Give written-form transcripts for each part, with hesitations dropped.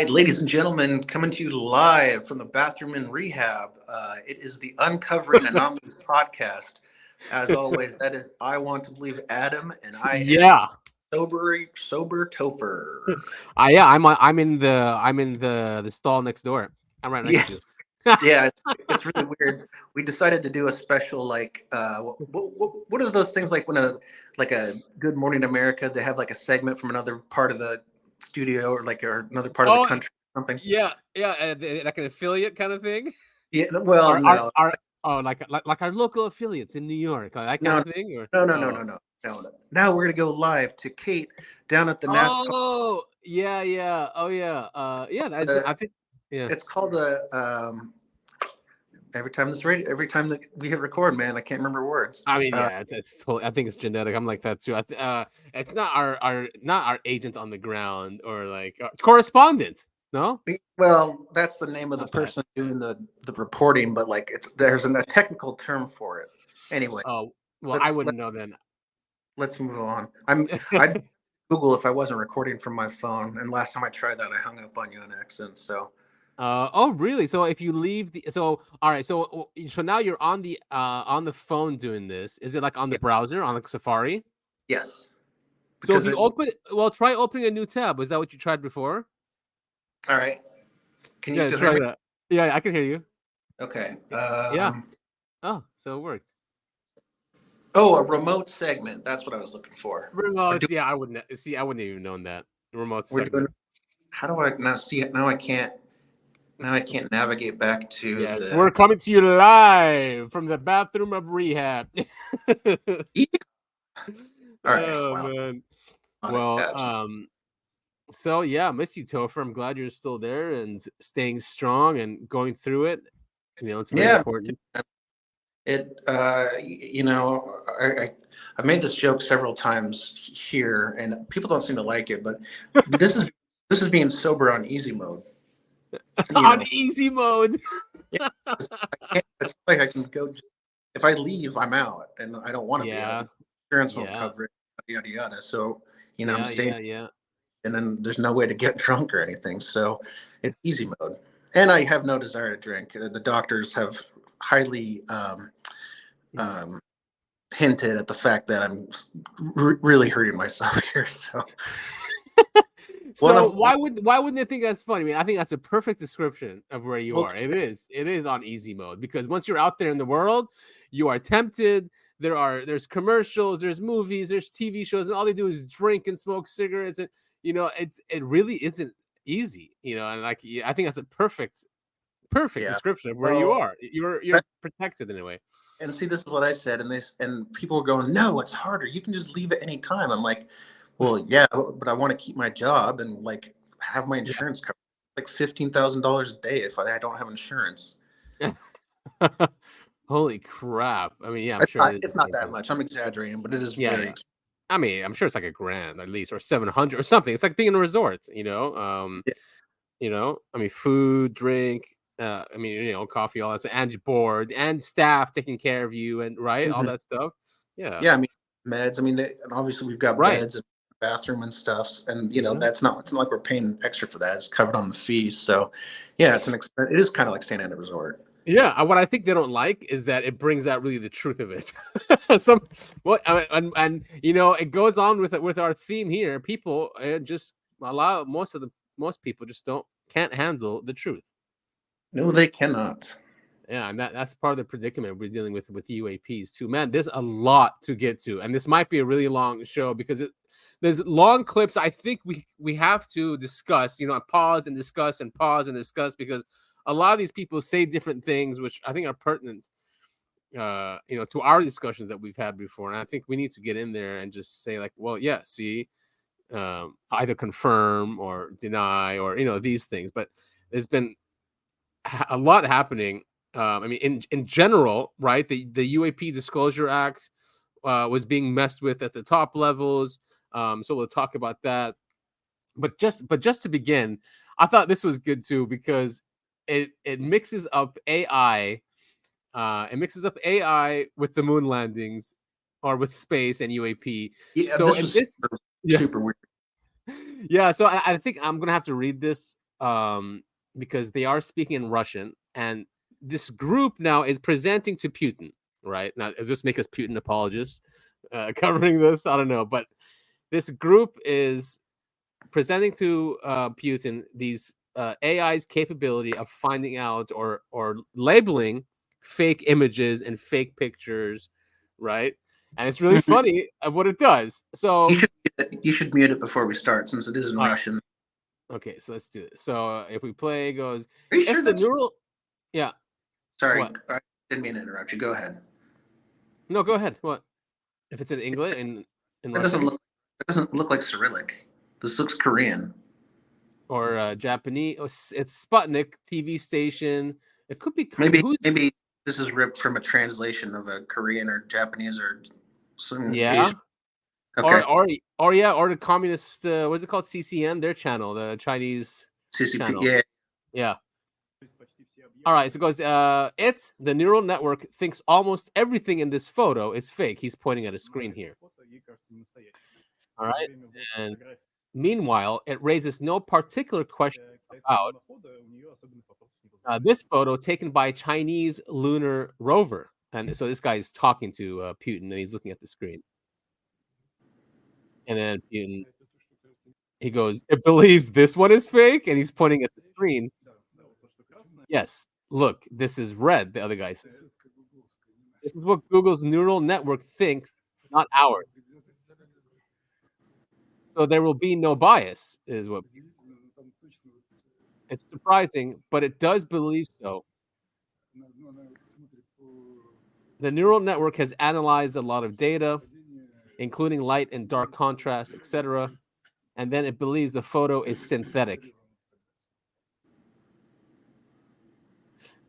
right, ladies and gentlemen, coming to you live from the bathroom in rehab. It is the Uncovering Anomalies Podcast. As always, that is I Want to Believe Adam, and I am Yeah. sober Topher. Yeah. I'm in the stall next door. I'm right Yeah, next to you. yeah, it's really weird. We decided to do a special what are those things like when a Good Morning America, they have like a segment from another part of the studio or another part of the Oh, country or something. yeah, like an affiliate kind of thing. Yeah, well, no, Like our local affiliates in New York, like that kind no, of thing, or no, no, no, oh. no, no, no, no. Now we're gonna go live to Kate down at the NASCAR. Oh, yeah. Oh, yeah. Yeah. I think. Yeah. It's called every time that we hit record, man, I can't remember words. I mean, yeah. It's totally, I think it's genetic. I'm like that too. It's not our agent on the ground or like correspondent. No, Well, that's the name of the not that. person doing the reporting, but like there's a technical term for it. Anyway, Oh, well, I let's wouldn't know then. let's move on. I'd Google if I wasn't recording from my phone, and last time I tried that, I hung up on you on accident. So Oh, really? So if you leave all right, so now you're on the phone doing this. Is it like on the yeah, browser on like Safari? yes, So if because you try opening a new tab. Was that what you tried before? all right. Can you Yeah, still hear try me? that. Yeah, I can hear you. Okay. Yeah. Oh, so it worked. Oh, a remote segment. That's what I was looking for. Remotes. Yeah, I wouldn't see. I wouldn't even known that remote We're doing. segment. How do I now see it? Now I can't. Now I can't navigate back to Yes, the. we're coming to you live from the bathroom of rehab. Yeah. All right. Oh Wow. man. Not Well, attached. so yeah, miss you, Topher. I'm glad you're still there and staying strong and going through it. It's very Yeah. important. It. I've made this joke several times here, and people don't seem to like it. But this is being sober on easy mode. You On know. easy mode. Yeah. It's like I can go. If I leave, I'm out, and I don't want to be Yeah. out. Insurance won't Yeah. cover it. Yada yada. So I'm Yeah. staying. Yeah. And then there's no way to get drunk or anything. So it's easy mode. And I have no desire to drink. The doctors have highly hinted at the fact that I'm really hurting myself here. So, So why wouldn't they think that's funny? I mean, I think that's a perfect description of where you well, are. It is on easy mode because once you're out there in the world, you are tempted. There's commercials, there's movies, there's TV shows, and all they do is drink and smoke cigarettes, and it really isn't easy. And like I think that's a perfect yeah. description of where you are. You're protected in a way. And see, this is what I said, and people were going, "No, it's harder. You can just leave at any time." I'm like, "Well, yeah, but I want to keep my job and like have my insurance covered. Like $15,000 a day if I don't have insurance." Holy crap! I mean, yeah, I'm sure it is It's not that expensive. much. I'm exaggerating, but it is Yeah, very yeah. expensive. I mean, I'm sure it's like $1,000 at least, or 700 or something. It's like being in a resort. I mean, food, drink. I mean, coffee, all that, and board, and staff taking care of you, and right, all Mhm. that stuff. Yeah, Yeah, I mean meds. I mean, and obviously we've got right. beds and bathroom and stuff, and Exactly. it's not like we're paying extra for that. It's covered on the fees. So, yeah, it's an expense. It is kind of like staying at a resort. Yeah, what I think they don't like is that it brings out really the truth of it. And it goes on with our theme here. People just most people just can't handle the truth. No, they cannot. Yeah, and that's part of the predicament we're dealing with UAPs too. Man, there's a lot to get to, and this might be a really long show because there's long clips. I think we have to discuss. Pause and discuss and pause and discuss because a lot of these people say different things, which I think are pertinent, to our discussions that we've had before. And I think we need to get in there and just say like, well, yeah, see, either confirm or deny or these things. But there's been a lot happening. I mean, in general, right? The UAP Disclosure Act was being messed with at the top levels. So we'll talk about that. But just to begin, I thought this was good too because it mixes up AI. It mixes up AI with the moon landings, or with space and UAP. Yeah, So this in was this, super, yeah, super weird. yeah. So I think I'm gonna have to read this because they are speaking in Russian, and this group now is presenting to Putin. Right now, just make us Putin apologists covering this. I don't know, but this group is presenting to Putin these AI's capability of finding out or labeling fake images and fake pictures, right? And it's really funny of what it does. So you should mute it before we start, since it is in Russian. Okay, so let's do it. So if we play, it goes. Are you sure the neural? Yeah. Sorry, what? I didn't mean to interrupt you. Go ahead. No, go ahead. What? If it's in English in it doesn't look like Cyrillic. This looks Korean. Or Japanese. It's Sputnik TV station. It could be maybe this is ripped from a translation of a Korean or Japanese or some Asian. Okay. Or the communist. What's it called? CCN, their channel, the Chinese CCP. Channel. Yeah. All right, so it goes. The neural network thinks almost everything in this photo is fake. He's pointing at a screen here. All right, and meanwhile, it raises no particular question about this photo taken by a Chinese lunar rover. And so this guy is talking to Putin, and he's looking at the screen. And then Putin, he goes, "It believes this one is fake," and he's pointing at the screen. Yes. Look, this is red, the other guy said. This is what Google's neural network thinks, not ours. So there will be no bias, is what. It's surprising, but it does believe so. The neural network has analyzed a lot of data, including light and dark contrast, etc., and then it believes the photo is synthetic.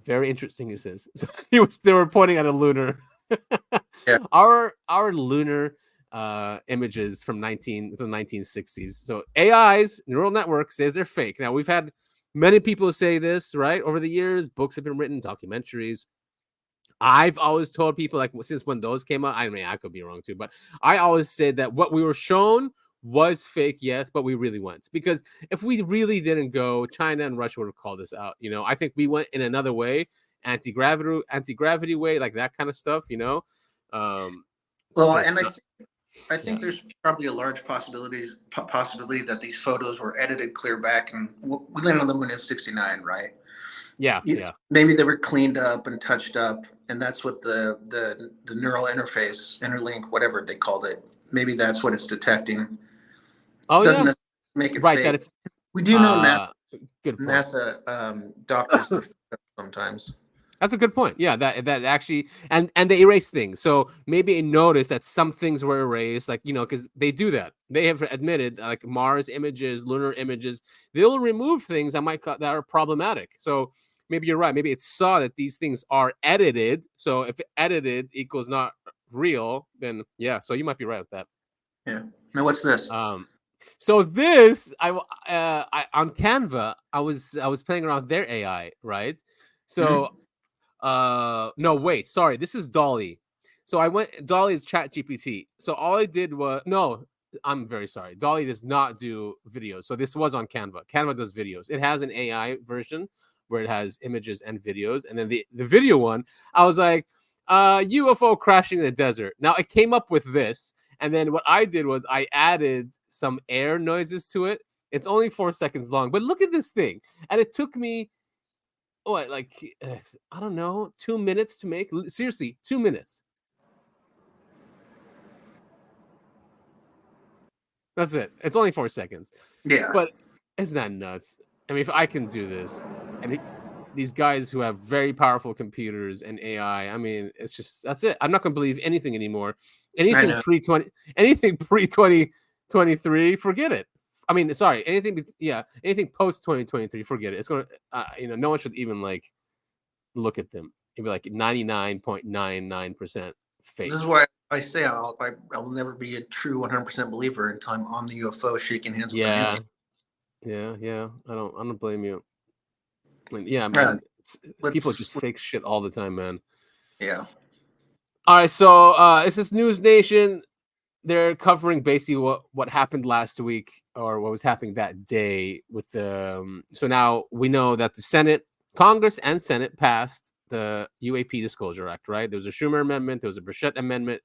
Very interesting, he says. So they were pointing at a lunar. Yeah. Our lunar images from the 1960s. So AI's neural network says they're fake. Now we've had many people say this, right? Over the years, books have been written, documentaries. I've always told people, like, since when those came out, I mean, I could be wrong too, but I always said that what we were shown was fake, yes, but we really went. Because if we really didn't go, China and Russia would have called us out. I think we went in another way, anti-gravity way, like that kind of stuff, Well, and I think there's probably a large possibility that these photos were edited clear back, and we landed on the moon in '69, right? Yeah. Maybe they were cleaned up and touched up, and that's what the neural interlink, whatever they called it. Maybe that's what it's detecting. Doesn't make it right. fake. That it's. We do know NASA doctors sometimes. That's a good point. Yeah, that actually, and they erase things. So maybe it noticed that some things were erased, like, because they do that. They have admitted, like Mars images, lunar images, they'll remove things that are problematic. So maybe you're right. Maybe it saw that these things are edited. So if edited equals not real, then yeah. So you might be right with that. Yeah. Now what's this? So this, I on Canva, I was playing around with their AI, right? So. No, wait, sorry. This is Dolly. So Dolly is ChatGPT. So all I did was, no, I'm very sorry. Dolly does not do videos. So this was on Canva. Canva does videos. It has an AI version where it has images and videos. And then the video one, I was like, UFO crashing in the desert. Now it came up with this. And then what I did was I added some air noises to it. It's only 4 seconds long, but look at this thing. And it took me, I don't know, 2 minutes to make. Seriously, 2 minutes. That's it. It's only 4 seconds. Yeah. But isn't that nuts? I mean, if I can do this, and these guys who have very powerful computers and AI, I mean, it's just, that's it. I'm not going to believe anything anymore. Anything pre-2023, forget it. I mean, sorry, anything post 2023, forget it. It's going to, no one should even look at them. It'd be like 99.99% fake. This is why I say I'll never be a true 100% believer until I'm on the UFO shaking hands with an alien. Yeah. I don't blame you. Man, people just fake shit all the time, man. Yeah. All right, so this is News Nation. they're covering basically what happened last week or what was happening that day with the. So now we know that the Senate, Congress, and Senate passed the UAP Disclosure Act. Right? There was a Schumer amendment. There was a Burchett amendment.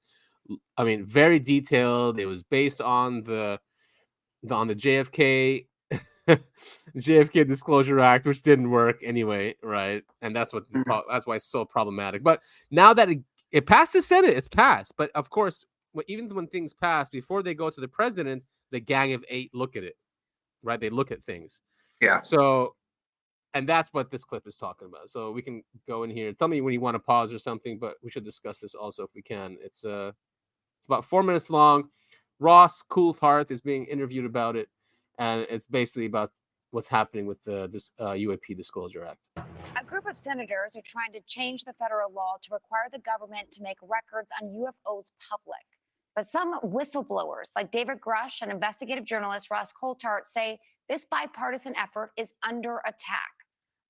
I mean, very detailed. It was based on the JFK JFK Disclosure Act, which didn't work anyway, right? And that's what that's why it's so problematic. But now that it passed the Senate, it's passed. But of course, even when things pass, before they go to the president, the Gang of Eight look at it, right? They look at things. Yeah. So, and that's what this clip is talking about. So we can go in here. Tell me when you want to pause or something, but we should discuss this also if we can. It's about 4 minutes long. Ross Coulthart is being interviewed about it, and it's basically about what's happening with this UAP Disclosure Act. A group of senators are trying to change the federal law to require the government to make records on UFOs public. But some whistleblowers, like David Grush and investigative journalist Ross Coulthart, say this bipartisan effort is under attack.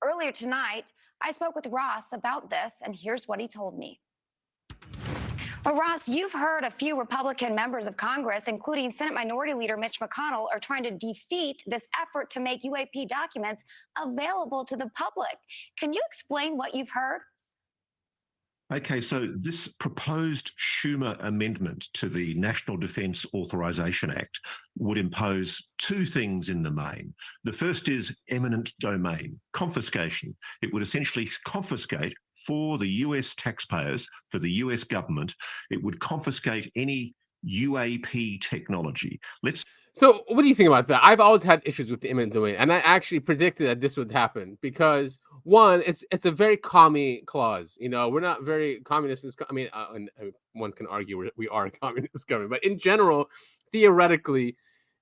Earlier tonight, I spoke with Ross about this, and here's what he told me. Well, Ross, you've heard a few Republican members of Congress, including Senate Minority Leader Mitch McConnell, are trying to defeat this effort to make UAP documents available to the public. Can you explain what you've heard? Okay, so this proposed Schumer amendment to the National Defense Authorization Act would impose two things in the main. The first is eminent domain, confiscation. It would essentially confiscate for the US taxpayers, for the US government, it would confiscate any UAP technology. So what do you think about that? I've always had issues with the eminent domain, and I actually predicted that this would happen because one, it's a very commie clause. You know, we're not very communist. I mean, one can argue we are a communist government, but in general, theoretically,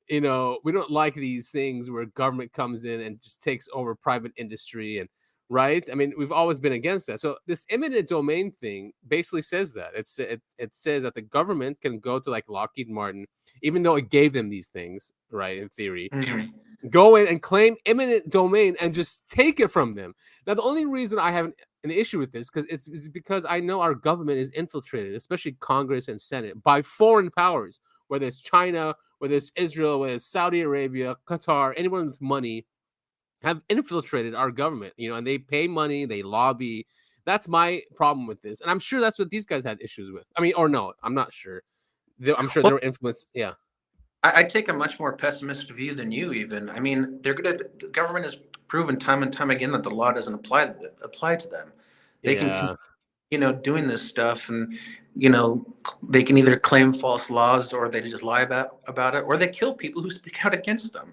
you know, we don't like these things where government comes in and just takes over private industry and right. I mean, we've always been against that. So this eminent domain thing basically says that it says that the government can go to like Lockheed Martin, even though it gave them these things, right? In theory, go in and claim eminent domain and just take it from them. Now, the only reason I have an issue with this is because I know our government is infiltrated, especially Congress and Senate, by foreign powers, whether it's China, whether it's Israel, whether it's Saudi Arabia, Qatar, anyone with money have infiltrated our government, you know, and they pay money, they lobby. That's my problem with this. And I'm sure that's what these guys had issues with. I mean, or no, I'm not sure. I'm sure they were influenced. Yeah. I take a much more pessimistic view than you even. I mean, the government has proven time and time again that the law doesn't apply to them. They can, you know, doing this stuff and, you know, they can either claim false laws or they just lie about it or they kill people who speak out against them.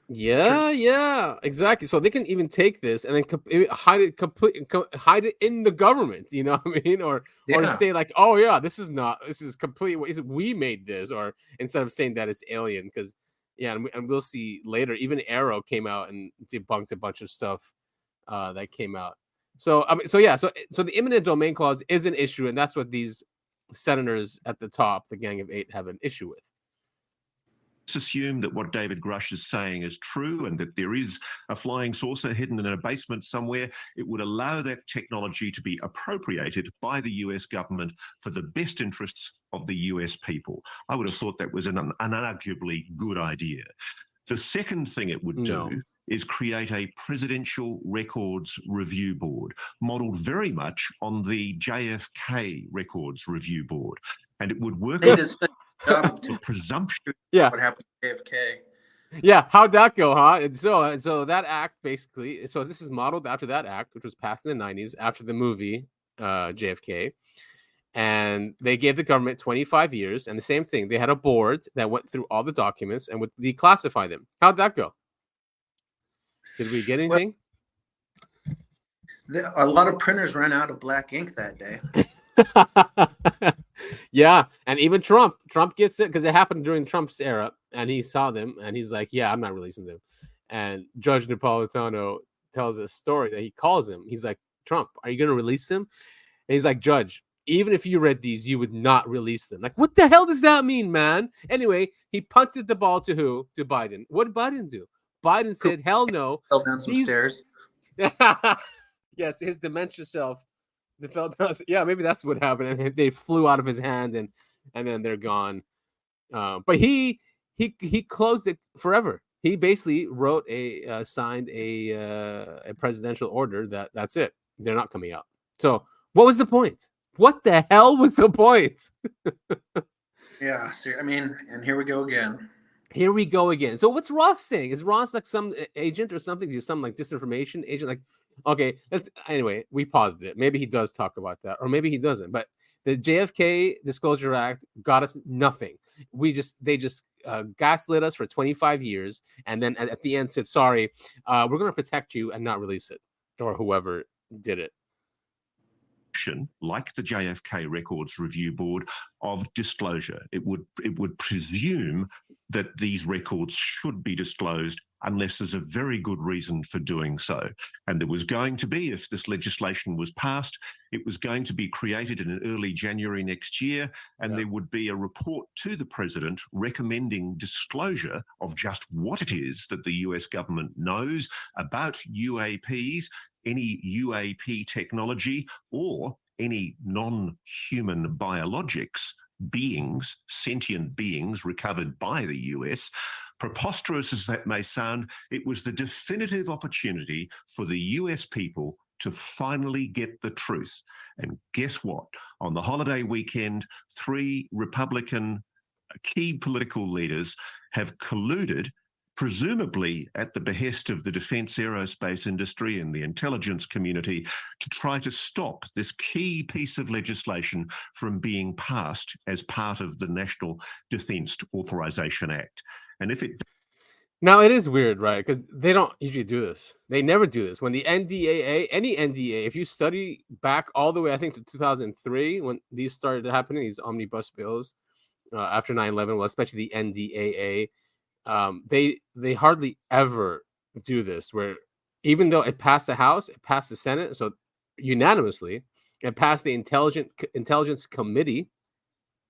Yeah, exactly. So they can even take this and then hide it in the government. You know what I mean? Or say like, oh yeah, this is complete. We made this, or instead of saying that it's alien, because and we'll see later. Even Arrow came out and debunked a bunch of stuff that came out. So so the eminent domain clause is an issue, and that's what these senators at the top, the Gang of Eight, have an issue with. Let's assume that what David Grush is saying is true and that there is a flying saucer hidden in a basement somewhere. It would allow that technology to be appropriated by the US government for the best interests of the US people. I would have thought that was an unarguably good idea. The second thing it would do is create a presidential records review board, modeled very much on the JFK records review board. And it would work the presumption. Yeah. What happened to JFK? Yeah, how'd that go, huh? And so that act basically, so this is modeled after that act, which was passed in the 90s after the movie JFK. And they gave the government 25 years. And the same thing, they had a board that went through all the documents and would declassify them. How'd that go? Did we get anything? Well, a lot of printers ran out of black ink that day. Yeah, and even Trump gets it because it happened during Trump's era, and he saw them, and he's like, "Yeah, I'm not releasing them." And Judge Napolitano tells a story that he calls him. He's like, "Trump, are you going to release them?" And he's like, "Judge, even if you read these, you would not release them." Like, what the hell does that mean, man? Anyway, he punted the ball to who? To Biden. What did Biden do? Biden said, "Hell no." Fell down some stairs. Yes, his dementia self. Yeah, maybe that's what happened. And they flew out of his hand, and then they're gone. But he closed it forever. He basically signed a presidential order that's it. They're not coming out. So what was the point? What the hell was the point? Yeah, I mean, and here we go again. Here we go again. So what's Ross saying? Is Ross like some agent or something? He's some like disinformation agent? Like, okay, anyway, we paused it. Maybe he does talk about that, or maybe he doesn't. But the JFK Disclosure Act got us nothing. They just gaslit us for 25 years, and then at the end said, "Sorry, we're going to protect you and not release it," or whoever did it. Like the JFK Records Review Board, of disclosure. It would presume that these records should be disclosed unless there's a very good reason for doing so. And there was going to be, if this legislation was passed, it was going to be created in early January next year, and there would be a report to the president recommending disclosure of just what it is that the US government knows about UAPs, any UAP technology, or any non-human biologics, beings, sentient beings recovered by the US. Preposterous as that may sound, it was the definitive opportunity for the US people to finally get the truth. And guess what? On the holiday weekend, 3 Republican key political leaders have colluded, presumably at the behest of the defense aerospace industry and the intelligence community, to try to stop this key piece of legislation from being passed as part of the National Defense Authorization Act. And if it... Now, it is weird, right? Because they don't usually do this. They never do this. When the NDAA, any NDAA, if you study back all the way, I think, to 2003, when these started happening, these omnibus bills after 9/11, well, especially the NDAA, they hardly ever do this, where even though it passed the House, it passed the Senate, so unanimously, it passed the Intelligence Committee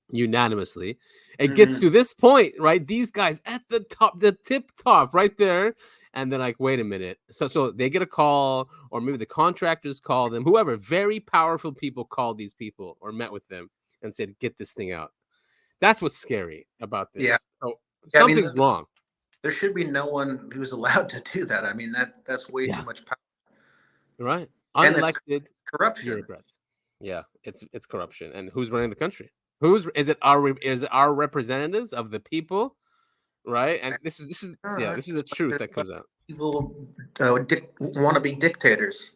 unanimously. It gets to this point, right? These guys at the top, the tip top right there, and they're like, wait a minute. So they get a call, or maybe the contractors call them, whoever, very powerful people called these people or met with them and said, get this thing out. That's what's scary about this. Yeah. So something's wrong. There should be no one who's allowed to do that. I mean, that's way too much power. Right. And Unelected it's corruption. bureaucrats. Yeah, it's corruption. And who's running the country? Is it our representatives of the people? Right? And this is the truth that comes out. Evil wannabe dictators.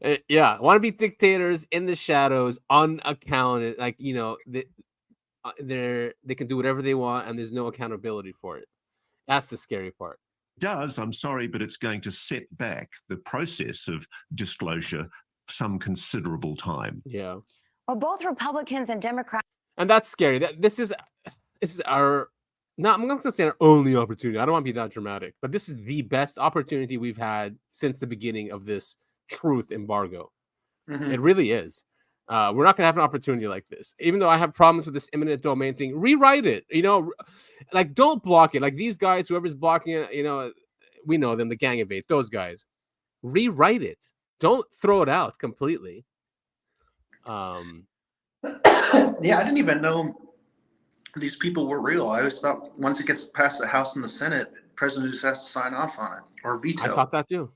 Wannabe dictators in the shadows, unaccounted, like, you know, they can do whatever they want and there's no accountability for it. That's the scary part. I'm sorry, but it's going to set back the process of disclosure some considerable time. Yeah. Well, both Republicans and Democrats. And that's scary. This is our, I'm not going to say our only opportunity. I don't want to be that dramatic, but this is the best opportunity we've had since the beginning of this truth embargo. Mm-hmm. It really is. We're not going to have an opportunity like this. Even though I have problems with this eminent domain thing, rewrite it. You know, like, don't block it. Like these guys, whoever's blocking it, you know, we know them, the Gang of Eight, those guys. Rewrite it. Don't throw it out completely. Yeah, I didn't even know these people were real. I always thought once it gets past the House and the Senate, the president just has to sign off on it or veto. I thought that too.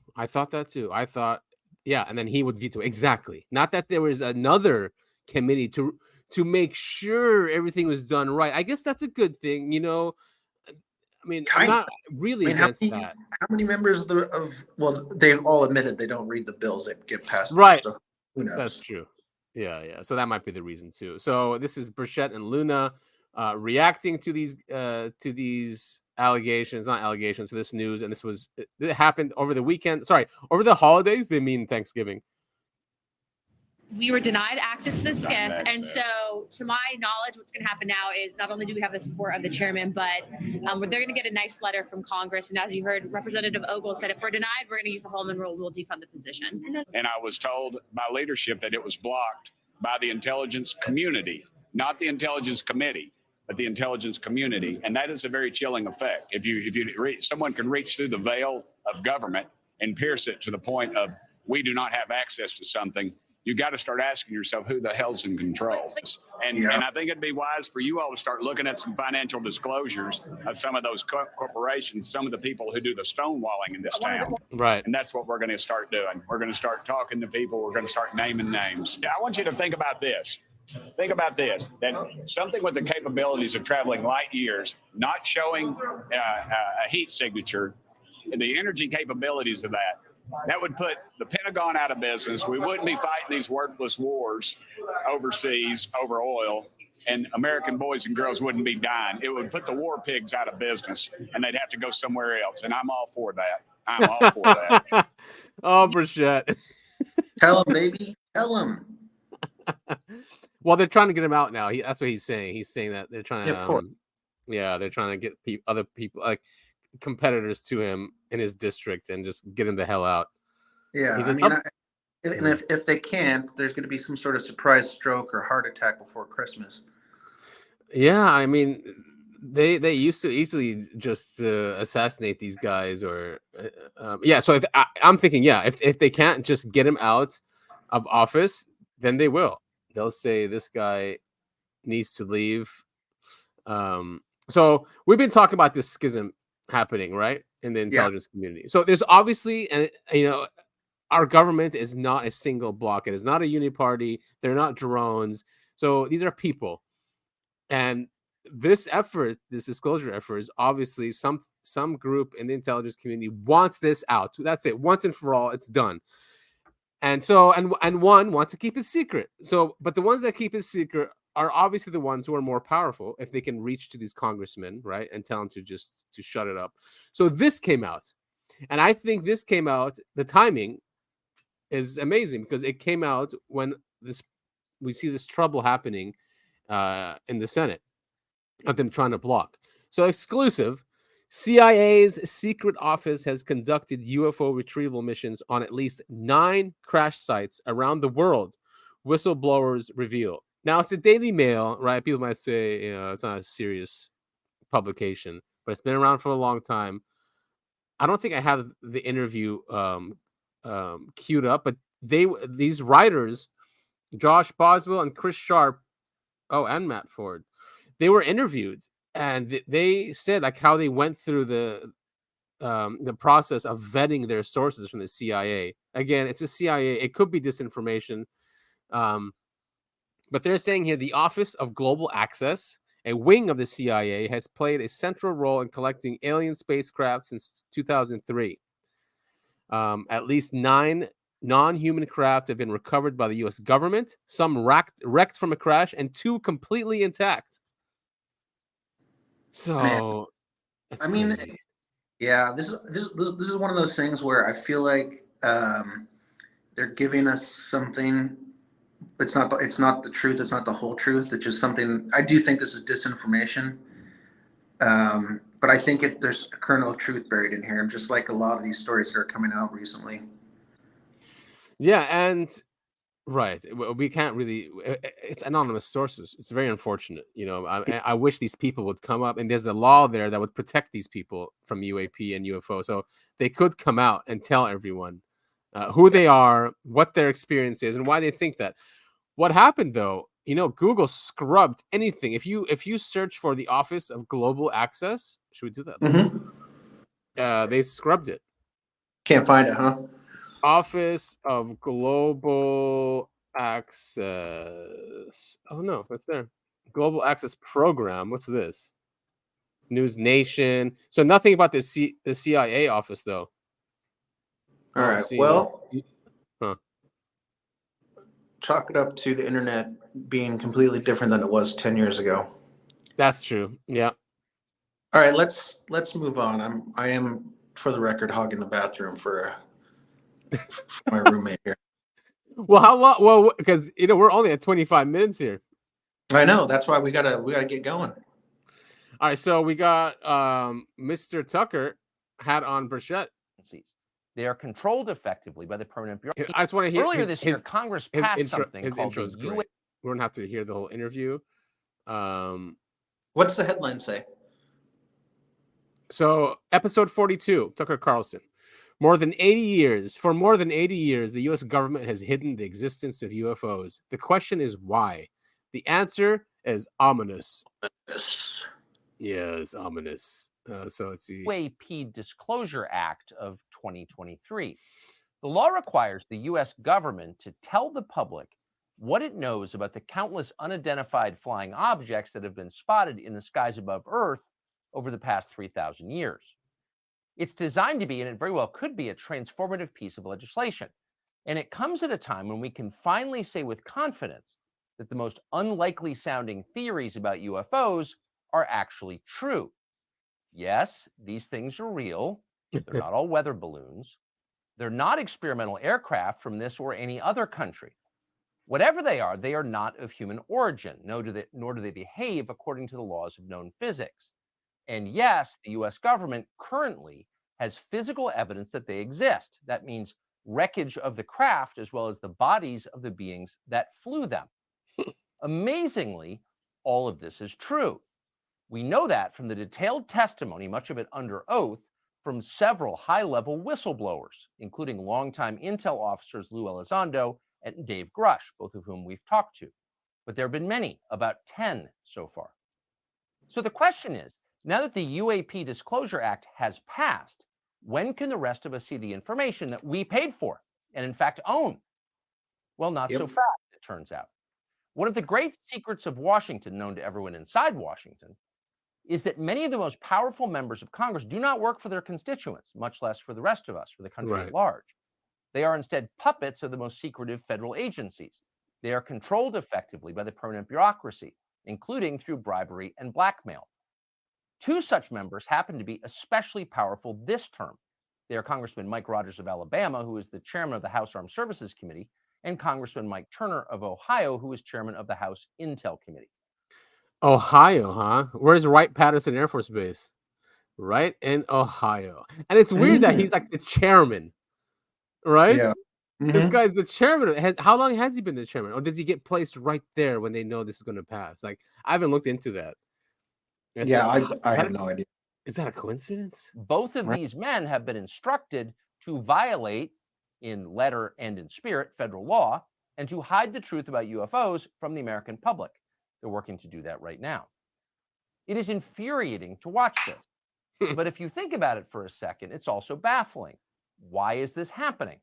I thought, yeah, and then he would veto. Exactly. Not that there was another committee to make sure everything was done right. I guess that's a good thing, you know. I mean, I'm not really against that. How many members well, they all admitted they don't read the bills that get passed. Right. So who knows? That's true. Yeah. So that might be the reason too. So this is Burchett and Luna reacting to these allegations, not allegations, to this news. And it happened over the weekend. Sorry, over the holidays. They mean Thanksgiving. We were denied access to the SCIF. And so, to my knowledge, what's going to happen now is not only do we have the support of the chairman, but they're going to get a nice letter from Congress. And as you heard, Representative Ogle said, if we're denied, we're going to use the Holman rule. We'll defund the position. And I was told by leadership that it was blocked by the intelligence community, not the intelligence committee, but the intelligence community. And that is a very chilling effect. If someone can reach through the veil of government and pierce it to the point of we do not have access to something, you got to start asking yourself who the hell's in control. And I think it'd be wise for you all to start looking at some financial disclosures of some of those corporations, some of the people who do the stonewalling in this town. Right. And that's what we're going to start doing. We're going to start talking to people. We're going to start naming names. I want you to think about this. Think about this, that something with the capabilities of traveling light years, not showing a heat signature, and the energy capabilities of that would put the Pentagon out of business. We wouldn't be fighting these worthless wars overseas over oil, and American boys and girls wouldn't be dying. It would put the war pigs out of business, and they'd have to go somewhere else. And I'm all for that. I'm all for that. Oh, Burchett. Tell him, baby. Tell him. Well, they're trying to get him out now. That's what he's saying. He's saying that they're trying to, of course. They're trying to get other people, like competitors to him in his district, and just get him the hell out. Yeah, if they can't, there's going to be some sort of surprise stroke or heart attack before Christmas. Yeah, I mean, they used to easily just assassinate these guys, or So I'm thinking, if they can't just get him out of office, then they will. They'll say this guy needs to leave. So we've been talking about this schism happening, right, in the intelligence community. So there's obviously, and our government is not a single block. It is not a uniparty. They're not drones. So these are people, and this disclosure effort, is obviously some group in the intelligence community wants this out. That's it, once and for all. It's done. And so, and one wants to keep it secret. So, but the ones that keep it secret are obviously the ones who are more powerful, if they can reach to these congressmen, right, and tell them to shut it up. So this came out, and I think this came out. The timing is amazing, because it came out when we see this trouble happening in the Senate, of them trying to block. So exclusive. CIA's secret office has conducted UFO retrieval missions on at least 9 crash sites around the world, whistleblowers reveal. Now, it's the Daily Mail, right? People might say, it's not a serious publication, but it's been around for a long time. I don't think I have the interview queued up, but these writers, Josh Boswell and Chris Sharp, and Matt Ford, they were interviewed. And they said like how they went through the process of vetting their sources from the CIA. Again, it's the CIA. It could be disinformation. But they're saying here the Office of Global Access, a wing of the CIA, has played a central role in collecting alien spacecraft since 2003. At least 9 non-human craft have been recovered by the U.S. government, some wrecked from a crash, and 2 completely intact. So, I mean, this is one of those things where I feel like they're giving us something. It's not the truth. It's not the whole truth. It's just something. I do think this is disinformation, but I think there's a kernel of truth buried in here, just like a lot of these stories that are coming out recently. Yeah, and right, we can't really. It's anonymous sources. It's very unfortunate. I wish these people would come up, and there's a law there that would protect these people from UAP and UFO, so they could come out and tell everyone who they are, what their experience is, and why they think that. What happened though? Google scrubbed anything. If you search for the Office of Global Access, should we do that? Mm-hmm. They scrubbed it. Can't find it, huh? Office of Global Access. Oh no, that's there. Global Access Program. What's this? News Nation. So nothing about the CIA office though. All right. Well, chalk it up to the internet being completely different than it was 10 years ago. That's true. Yeah. All right. Let's move on. I am, for the record, hogging the bathroom for my roommate here. Well, how long? Well, because we're only at 25 minutes here. I know. That's why we gotta get going. All right, so we got Mr. Tucker had on Burchett. They are controlled effectively by the Permanent Bureau. I just want to hear earlier this year, Congress passed something called the UAP. We don't have to hear the whole interview. What's the headline say? So, episode 42, Tucker Carlson. For more than 80 years, the U.S. government has hidden the existence of UFOs. The question is why? The answer is ominous. Yes. Yeah, it's ominous. So let's see. UAP Disclosure Act of 2023. The law requires the U.S. government to tell the public what it knows about the countless unidentified flying objects that have been spotted in the skies above Earth over the past 3,000 years. It's designed to be, and it very well could be, a transformative piece of legislation. And it comes at a time when we can finally say with confidence that the most unlikely sounding theories about UFOs are actually true. Yes, these things are real. They're not all weather balloons. They're not experimental aircraft from this or any other country. Whatever they are not of human origin, nor do they behave according to the laws of known physics. And yes, the US government currently has physical evidence that they exist. That means wreckage of the craft as well as the bodies of the beings that flew them. Amazingly, all of this is true. We know that from the detailed testimony, much of it under oath, from several high-level whistleblowers, including longtime intel officers Lou Elizondo and Dave Grush, both of whom we've talked to. But there have been many, about 10 so far. So the question is, now that the UAP Disclosure Act has passed, when can the rest of us see the information that we paid for and in fact own? Well, not so fast, it turns out. One of the great secrets of Washington, known to everyone inside Washington, is that many of the most powerful members of Congress do not work for their constituents, much less for the rest of us, for the country at large. They are instead puppets of the most secretive federal agencies. They are controlled effectively by the permanent bureaucracy, including through bribery and blackmail. Two such members happen to be especially powerful this term. They are Congressman Mike Rogers of Alabama, who is the chairman of the House Armed Services Committee, and Congressman Mike Turner of Ohio, who is chairman of the House Intel Committee. Ohio, huh? Where's Wright-Patterson Air Force Base? Right in Ohio. And it's weird that he's like the chairman, right? Yeah. This guy's the chairman. How long has he been the chairman? Or does he get placed right there when they know this is going to pass? Like, I haven't looked into that. I have no idea. Is that a coincidence? Both of these men have been instructed to violate, in letter and in spirit, federal law, and to hide the truth about UFOs from the American public. They're working to do that right now. It is infuriating to watch this. But if you think about it for a second, it's also baffling. Why is this happening?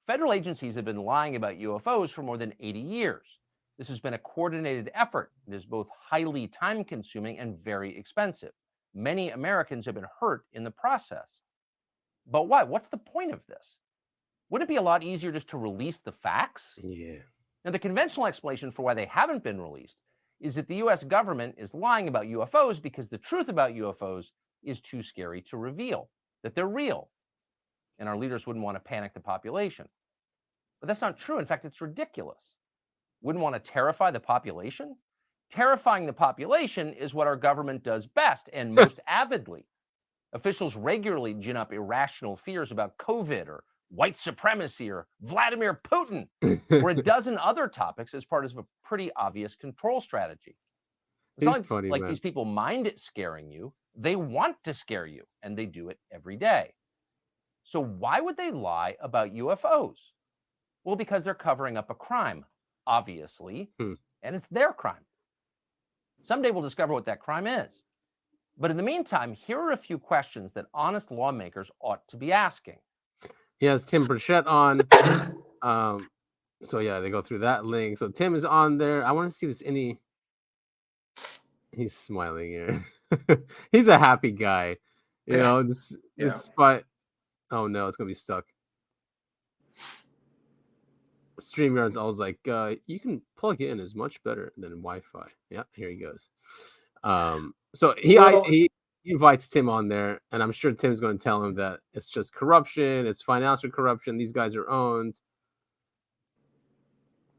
Federal agencies have been lying about UFOs for more than 80 years. This has been a coordinated effort. It is both highly time-consuming and very expensive. Many Americans have been hurt in the process. But why? What's the point of this? Wouldn't it be a lot easier just to release the facts? Yeah. Now, the conventional explanation for why they haven't been released is that the US government is lying about UFOs because the truth about UFOs is too scary to reveal, that they're real. And our leaders wouldn't want to panic the population. But that's not true. In fact, it's ridiculous. Wouldn't want to terrify the population? Terrifying the population is what our government does best and most avidly. Officials regularly gin up irrational fears about COVID or white supremacy or Vladimir Putin or a dozen other topics as part of a pretty obvious control strategy. It's not like these people mind it scaring you. They want to scare you, and they do it every day. So why would they lie about UFOs? Well, because they're covering up a crime, obviously, and it's their crime. Someday we'll discover what that crime is. But in the meantime, here are a few questions that honest lawmakers ought to be asking. He has Tim Burchett on. So yeah, they go through that link. So Tim is on there. I want to see if there's any. He's smiling here. He's a happy guy. You know, this spot. Oh no, it's gonna be stuck. StreamYard's always like, you can plug in is much better than Wi-Fi. Yeah, here he goes. So he invites Tim on there, and I'm sure Tim's going to tell him that it's just corruption, it's financial corruption. These guys are owned.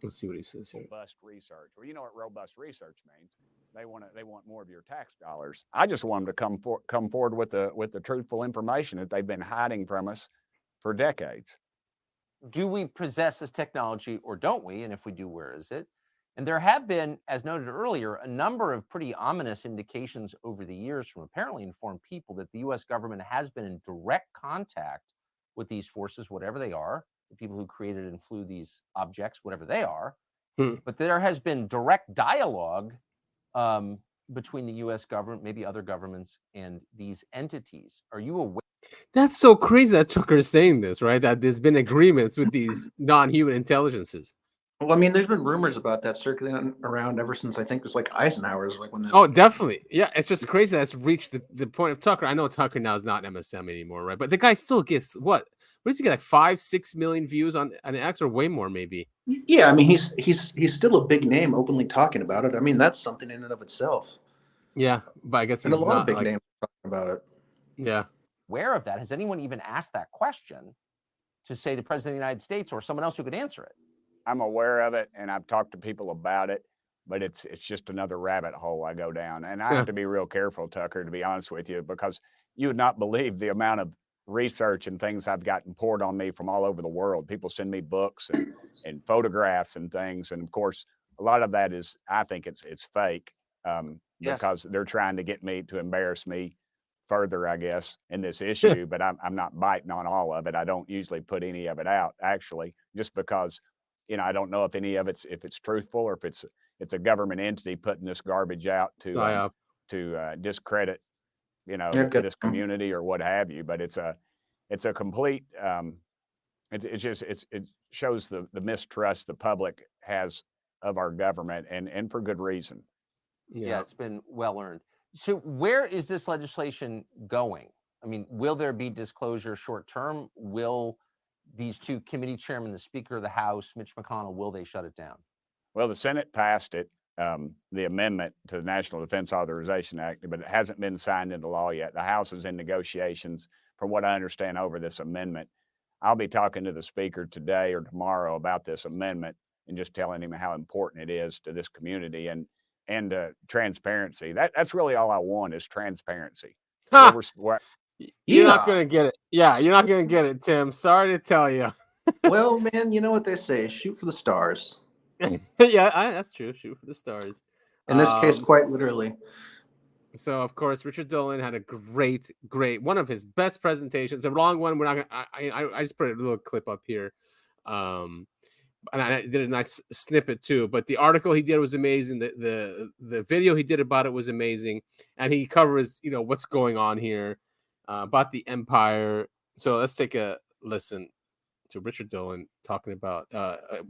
Let's see what he says here. Robust research. Well, you know what robust research means. They want more of your tax dollars. I just want them to come forward with the truthful information that they've been hiding from us for decades. Do we possess this technology or don't we? And if we do, where is it? And there have been, as noted earlier, a number of pretty ominous indications over the years from apparently informed people that the U.S. government has been in direct contact with these forces, whatever they are, the people who created and flew these objects, whatever they are. But there has been direct dialogue between the U.S. government, maybe other governments, and these entities. Are you aware? That's so crazy that Tucker is saying this, right? That there's been agreements with these non-human intelligences. Well, I mean, there's been rumors about that circulating around ever since I think it was like Eisenhower's, like when that. Oh, definitely. Yeah, it's just crazy that's reached the point of Tucker. I know Tucker now is not MSM anymore, right? But the guy still gets what? What does he get? Like 5-6 million views on X, or way more, maybe. Yeah, I mean, he's still a big name, openly talking about it. I mean, that's something in and of itself. Yeah, but I guess And he's a lot not, of big like, names talking about it. Yeah. Aware of that? Has anyone even asked that question to, say, the president of the United States or someone else who could answer it? I'm aware of it, and I've talked to people about it, but it's just another rabbit hole I go down. And I have to be real careful, Tucker, to be honest with you, because you would not believe the amount of research and things I've gotten poured on me from all over the world. People send me books and photographs and things. And of course, a lot of that is, I think it's fake because they're trying to get me to embarrass me further, I guess, in this issue, but I'm not biting on all of it. I don't usually put any of it out, actually, just because, you know, I don't know if any of it's truthful or if it's a government entity putting this garbage out to discredit, you know, this community or what have you. But it's a complete it shows the mistrust the public has of our government, and for good reason. Yeah, it's been well earned. So where is this legislation going? I mean, will there be disclosure short term? Will these two committee chairmen, the Speaker of the House, Mitch McConnell, will they shut it down? Well, the Senate passed it, the amendment to the National Defense Authorization Act, but it hasn't been signed into law yet. The House is in negotiations, from what I understand, over this amendment. I'll be talking to the Speaker today or tomorrow about this amendment and just telling him how important it is to this community and transparency. That's really all I want is transparency. You're not going to get it. Yeah, you're not going to get it, Tim. Sorry to tell you. Well, man, you know what they say, shoot for the stars. Yeah, that's true. Shoot for the stars. In this case, quite literally. So, of course, Richard Dolan had a great, one of his best presentations. A long one. We're not gonna, I just put a little clip up here. And I did a nice snippet too, but the article he did was amazing. The video he did about it was amazing, and he covers, you know, what's going on here about the empire. So let's take a listen to Richard Dolan talking about.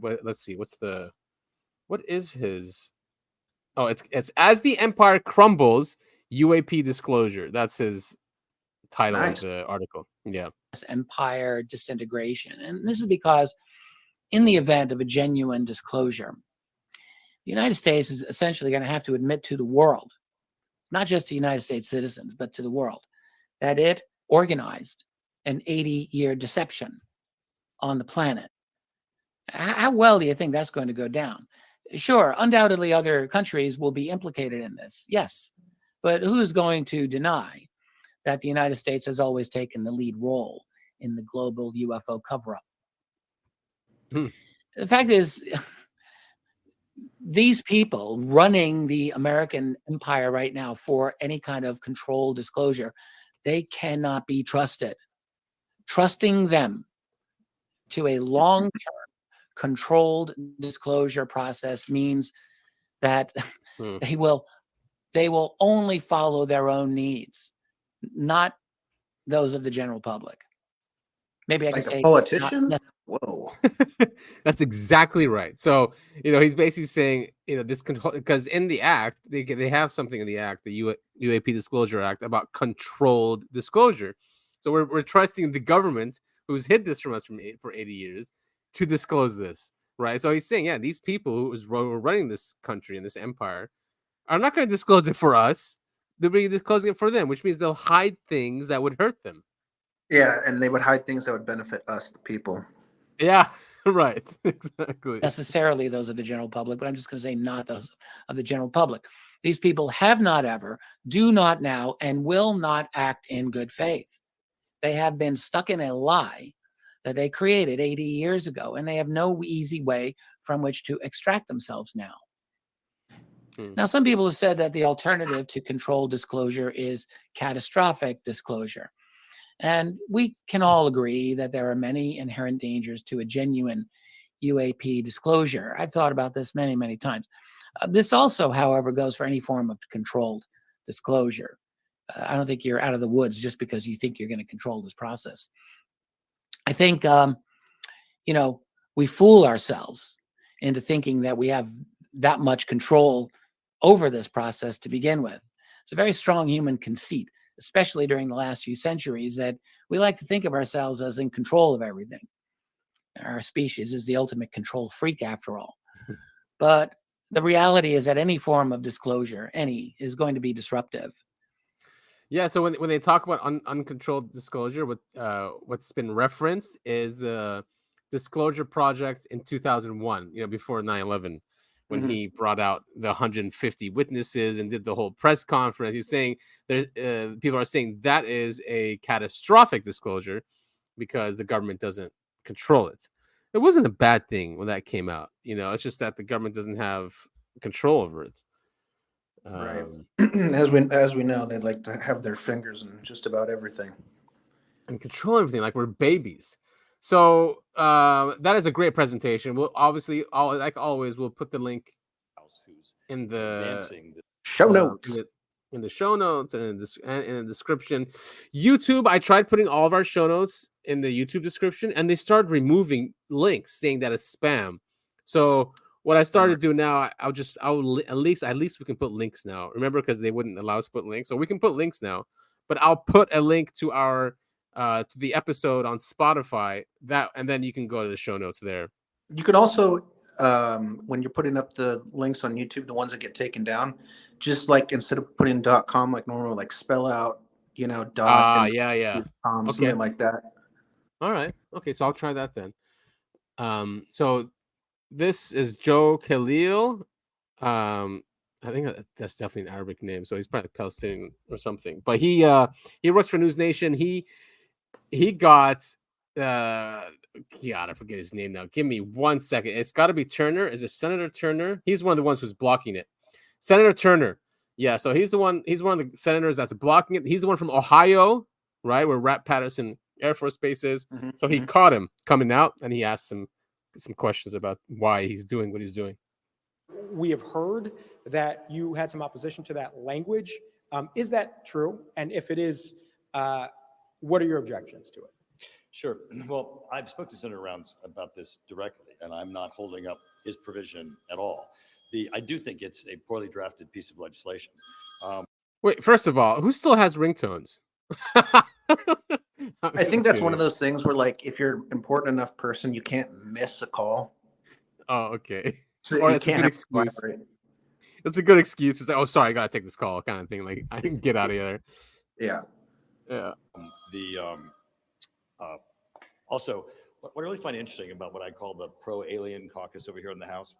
Let's see, what is his? Oh, it's as the empire crumbles, UAP disclosure. That's his title of the article. Yeah, empire disintegration, and this is because, in the event of a genuine disclosure, the United States is essentially going to have to admit to the world, not just to United States citizens, but to the world, that it organized an 80-year deception on the planet. How well do you think that's going to go down? Sure, undoubtedly other countries will be implicated in this, yes. But who's going to deny that the United States has always taken the lead role in the global UFO cover-up? The fact is, these people running the American empire right now for any kind of controlled disclosure, they cannot be trusted. Trusting them to a long-term controlled disclosure process means that they will only follow their own needs, not those of the general public. Maybe I can say a politician. Whoa. That's exactly right. So, you know, he's basically saying, you know, this control, because in the act, they have something in the act, the UAP Disclosure Act, about controlled disclosure. So we're trusting the government, who's hid this from us for 80 years, to disclose this, right? So he's saying, yeah, these people who were running this country and this empire are not going to disclose it for us. They'll be disclosing it for them, which means they'll hide things that would hurt them. Yeah, and they would hide things that would benefit us, the people. Yeah, right. Exactly. Necessarily those of the general public, but I'm just going to say not those of the general public. These people have not ever, do not now, and will not act in good faith. They have been stuck in a lie that they created 80 years ago, and they have no easy way from which to extract themselves now. Now, some people have said that the alternative to controlled disclosure is catastrophic disclosure. And we can all agree that there are many inherent dangers to a genuine UAP disclosure. I've thought about this many, many times. This also, however, goes for any form of controlled disclosure. I don't think you're out of the woods just because you think you're going to control this process. I think, we fool ourselves into thinking that we have that much control over this process to begin with. It's a very strong human conceit, especially during the last few centuries, that we like to think of ourselves as in control of everything. Our species is the ultimate control freak, after all. But the reality is that any form of disclosure, is going to be disruptive. Yeah, so when they talk about uncontrolled disclosure, what's been referenced is the Disclosure Project in 2001, before 9/11, when he brought out the 150 witnesses and did the whole press conference. He's saying people are saying that is a catastrophic disclosure because the government doesn't control it. It wasn't a bad thing when that came out. It's just that the government doesn't have control over it. Right. As we know, they like to have their fingers in just about everything and control everything like we're babies. So that is a great presentation. We'll obviously, like always, we'll put the link in the show notes. In the show notes and in the description. YouTube, I tried putting all of our show notes in the YouTube description, and they started removing links, saying that it's spam. So what I started to do now, at least we can put links now. Remember, because they wouldn't allow us to put links, so we can put links now. But I'll put a link to our to the episode on Spotify, and then you can go to the show notes there. You could also, when you're putting up the links on YouTube, the ones that get taken down, just like instead of putting .com like normal, like spell out, dot. Okay. Something like that. All right. Okay, so I'll try that then. So this is Joe Khalil. I think that's definitely an Arabic name, so he's probably Palestinian or something. But he works for News Nation. He got I forget his name now. Give me 1 second. It's got to be Turner. Is it Senator Turner? He's one of the ones who's blocking it. Senator Turner. Yeah, so he's one of the senators that's blocking it. He's the one from Ohio, right, where Patterson Air Force Base is. So he caught him coming out, and he asked him some questions about why he's doing what he's doing. We have heard that you had some opposition to that language. Is that true? And if it is, what are your objections to it? Sure. Well, I've spoken to Senator Rounds about this directly, and I'm not holding up his provision at all. I do think it's a poorly drafted piece of legislation. Wait, first of all, who still has ringtones? I think that's one of those things where, like, if you're an important enough person, you can't miss a call. Oh, okay. So or you it's can't a good have excuse. collaborate. It's a good excuse to say, "Oh, sorry, I gotta take this call," kind of thing. Like, I can get out of here. Yeah. Also, what I really find interesting about what I call the pro-alien caucus over here in the House,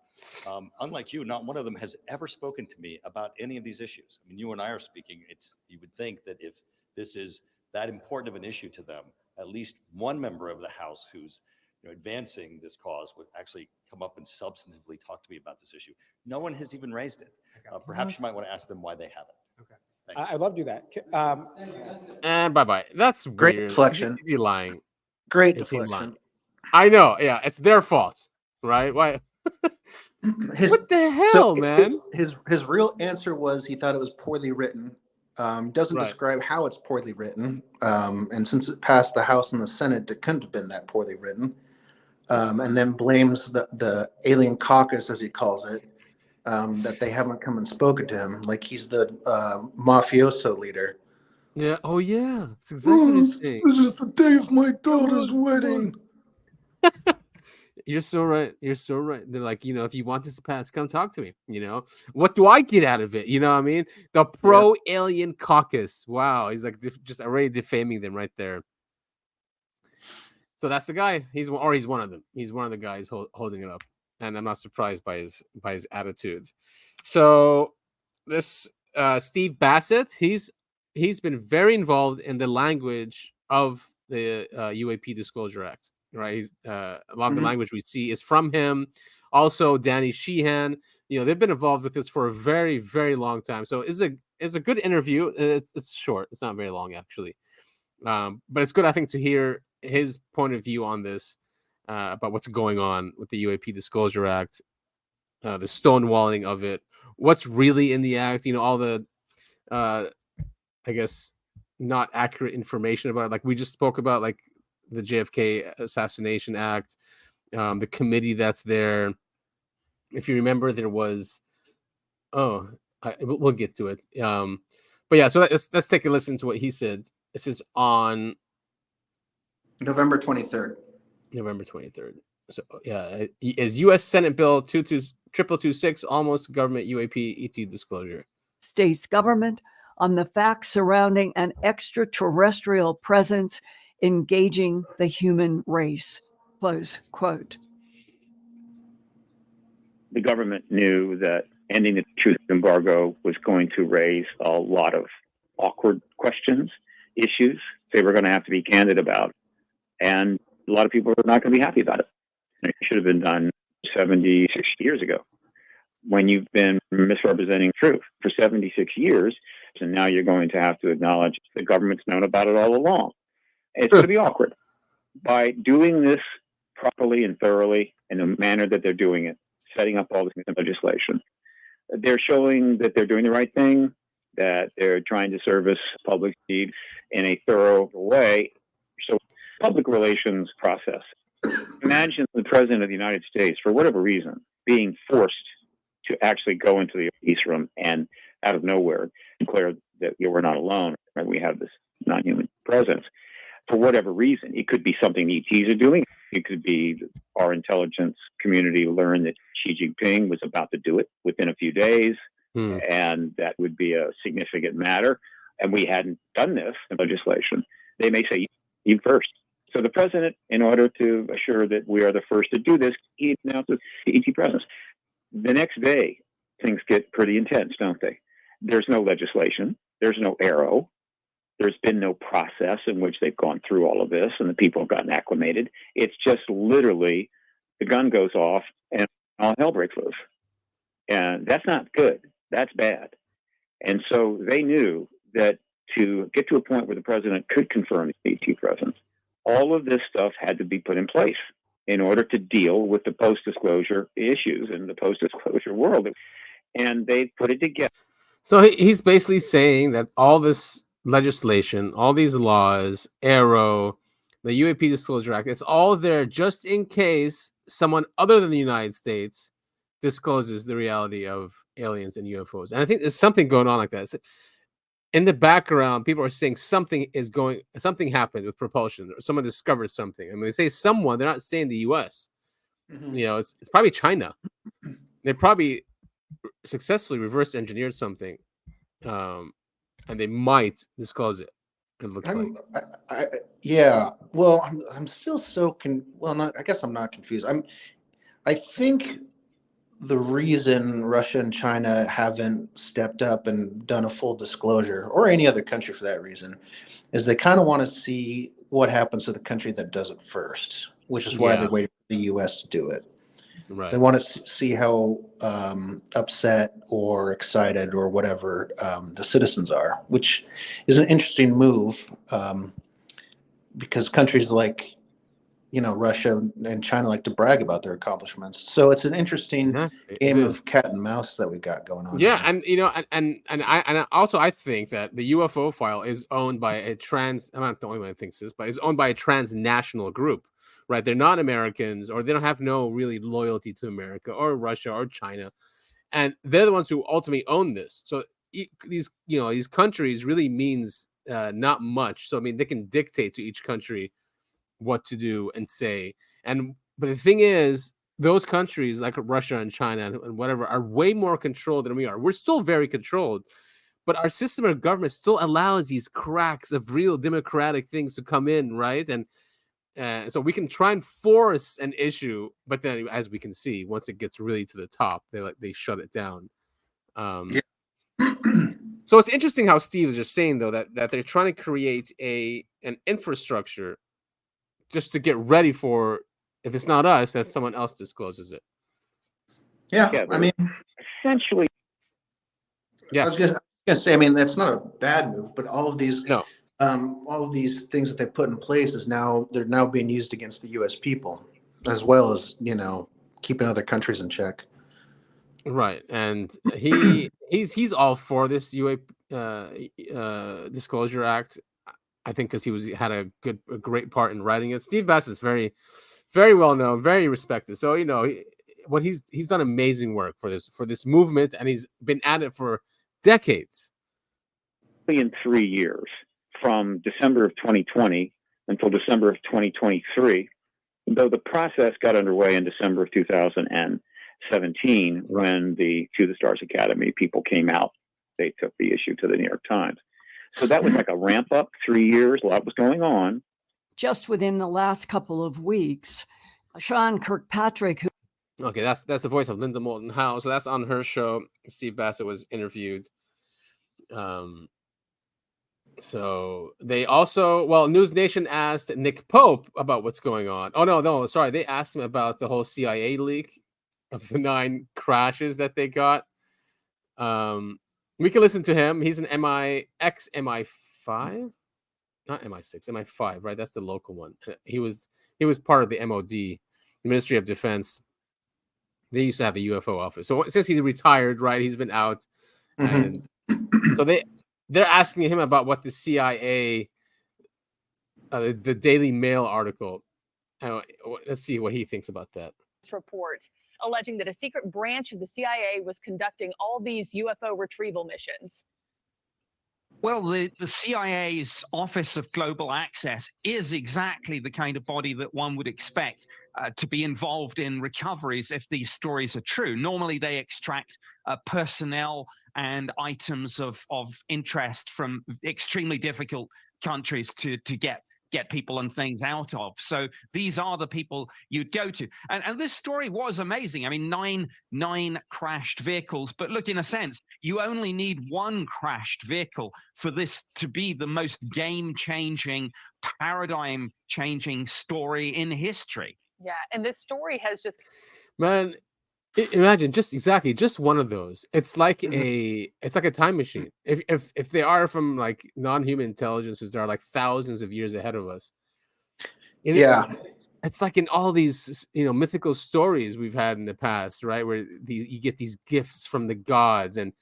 unlike you, not one of them has ever spoken to me about any of these issues. I mean, you and I are speaking. You would think that if this is that important of an issue to them, at least one member of the House who's advancing this cause would actually come up and substantively talk to me about this issue. No one has even raised it. Perhaps you might want to ask them why they haven't. Okay. I'd love to do that. And bye-bye. That's Great weird. deflection. Is he lying? Great Is he deflection. lying? I know. Yeah, it's their fault, right? Why? What the hell, man? His real answer was he thought it was poorly written. Doesn't describe how it's poorly written. And since it passed the House and the Senate, it couldn't have been that poorly written. And then blames the alien caucus, as he calls it, that they haven't come and spoken to him, like he's the mafioso leader. Yeah. Oh, yeah. It's exactly what he's saying. It's just the day of my daughter's wedding. You're so right. You're so right. They're like, if you want this to pass, come talk to me. What do I get out of it? You know what I mean? The pro-alien caucus. Wow. He's like just already defaming them right there. So that's the guy. He's one of them. He's one of the guys holding it up. And I'm not surprised by his attitude. So this Steve Bassett, he's been very involved in the language of the UAP Disclosure Act. Right, he's a lot of the language we see is from him. Also, Danny Sheehan. They've been involved with this for a very, very long time. So it's a good interview. It's short. It's not very long, actually. But it's good, I think, to hear his point of view on this, about what's going on with the UAP Disclosure Act, the stonewalling of it, what's really in the act, all the, I guess, not accurate information about it. Like we just spoke about, like the JFK Assassination Act, the committee that's there. If you remember, there was, we'll get to it. But yeah, so let's take a listen to what he said. This is on November 23rd. November 23rd. So yeah, is U.S. Senate Bill 2226 almost government UAP ET disclosure? States government on the facts surrounding an extraterrestrial presence engaging the human race. Close quote. The government knew that ending the truth embargo was going to raise a lot of awkward questions, issues they were going to have to be candid about. And a lot of people are not going to be happy about it. It should have been done 76 years ago when you've been misrepresenting truth for 76 years. And now you're going to have to acknowledge the government's known about it all along. It's going to be awkward. By doing this properly and thoroughly in the manner that they're doing it, setting up all this legislation, they're showing that they're doing the right thing, that they're trying to service public need in a thorough way. So public relations process. Imagine the president of the United States, for whatever reason, being forced to actually go into the peace room and out of nowhere declare that we're not alone, right? We have this non-human presence. For whatever reason, it could be something the ETs are doing. It could be our intelligence community learned that Xi Jinping was about to do it within a few days, and that would be a significant matter. And we hadn't done this in legislation. They may say, you first. So the president, in order to assure that we are the first to do this, he announces the ET presence. The next day, things get pretty intense, don't they? There's no legislation. There's no arrow. There's been no process in which they've gone through all of this and the people have gotten acclimated. It's just literally the gun goes off and all hell breaks loose. And that's not good. That's bad. And so they knew that to get to a point where the president could confirm the ET presence, all of this stuff had to be put in place in order to deal with the post-disclosure issues in the post-disclosure world. And they put it together. So he's basically saying that all this legislation, all these laws, Arrow, the UAP Disclosure Act, it's all there just in case someone other than the United States discloses the reality of aliens and UFOs. And I think there's something going on like that. In the background, people are saying something happened with propulsion, or someone discovered something. And when they say someone, they're not saying the US. Mm-hmm. It's probably China. They probably successfully reverse engineered something. And they might disclose it. It looks like. Yeah. Well, I'm still so I guess I'm not confused. I think the reason Russia and China haven't stepped up and done a full disclosure, or any other country for that reason, is they kind of want to see what happens to the country that does it first, which is why they waited for the U.S. to do it. Right. They want to see how upset or excited or whatever the citizens are, which is an interesting move because countries like, Russia and China like to brag about their accomplishments. So it's an interesting game of cat and mouse that we got going on. Yeah, here. and I think that the UFO file is owned by I'm not the only one that thinks this, but it's owned by a transnational group. Right, they're not Americans, or they don't have no really loyalty to America or Russia or China, and they're the ones who ultimately own this. So these countries really means not much. So I mean, they can dictate to each country what to do and say. But the thing is, those countries like Russia and China and whatever are way more controlled than we are. We're still very controlled, but our system of government still allows these cracks of real democratic things to come in, right? And so we can try and force an issue, but then, as we can see, once it gets really to the top, they shut it down. So it's interesting how Steve is just saying, though, that they're trying to create an infrastructure just to get ready for, if it's not us, that someone else discloses it. Yeah, I mean, essentially. Yeah, I was gonna say, I mean, that's not a bad move, but all of these all of these things that they put in place they're now being used against the U.S. people, as well as keeping other countries in check. Right, and he's all for this UAP Disclosure Act. I think because he had a great part in writing it. Steve Bassett's very, very well known, very respected. So he's done amazing work for this movement, and he's been at it for decades. In 3 years, from December of 2020 until December of 2023, though the process got underway in December of 2017 when the To the Stars Academy people came out. They took the issue to the New York Times. So that was like a ramp up, 3 years, a lot was going on. Just within the last couple of weeks, Sean Kirkpatrick, Okay, that's the voice of Linda Moulton Howe. So that's on her show. Steve Bassett was interviewed. So they also, News Nation asked Nick Pope about what's going on. Oh, no, sorry. They asked him about the whole CIA leak of the 9 crashes that they got. We can listen to him. He's an MI5, not MI6, MI5, right? That's the local one. He was part of the MOD, the Ministry of Defense. They used to have a UFO office. So since he's retired, right, he's been out. And so they're asking him about what the CIA, the Daily Mail article. Let's see what he thinks about that. Report alleging that a secret branch of the CIA was conducting all these UFO retrieval missions. Well, the CIA's Office of Global Access is exactly the kind of body that one would expect to be involved in recoveries if these stories are true. Normally, they extract personnel and items of interest from extremely difficult countries to get people and things out of. So these are the people you'd go to. And this story was amazing. I mean, nine crashed vehicles. But look, in a sense, you only need one crashed vehicle for this to be the most game-changing, paradigm-changing story in history. Yeah, and this story has just... Man, imagine just one of those. It's like a time machine. If they are from like non-human intelligences, they are like thousands of years ahead of us. It's like in all these mythical stories we've had in the past, right? Where you get these gifts from the gods, and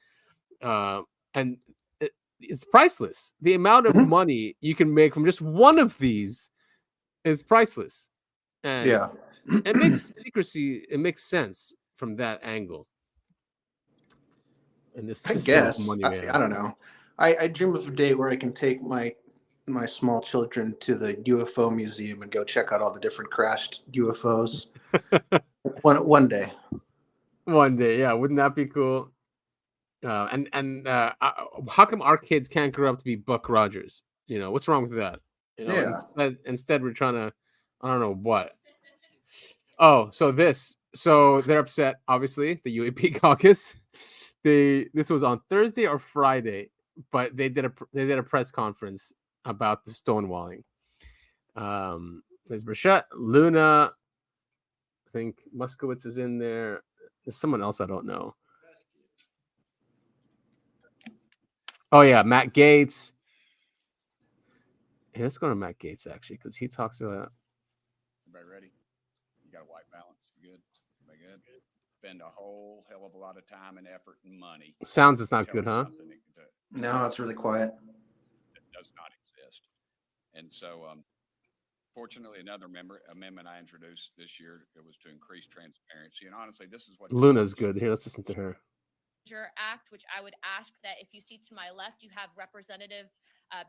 it's priceless. The amount of money you can make from just one of these is priceless. And it makes secrecy. It makes sense from that angle. And this, I guess, I don't know. I dream of a day where I can take my small children to the UFO museum and go check out all the different crashed UFOs. one day. One day, yeah. Wouldn't that be cool? And how come our kids can't grow up to be Buck Rogers? What's wrong with that? Instead we're trying to, I don't know what. Oh, so they're upset, obviously, the UAP caucus. This was on Thursday or Friday, but they did a press conference about the stonewalling. There's Burchett, Luna, I think Moskowitz is in there. There's someone else I don't know. Oh yeah, Matt Gaetz. Hey, let's go to Matt Gaetz actually, because he talks about. Everybody ready? You got a white balance. You good? Everybody good? Spend a whole hell of a lot of time and effort and money. Sounds is not good, huh? No, it's really quiet. It does not exist. And so, fortunately, another amendment I introduced this year, it was to increase transparency. And honestly, this is what Luna's good. Here, let's listen to her. Act, which I would ask that if you see to my left, you have Representative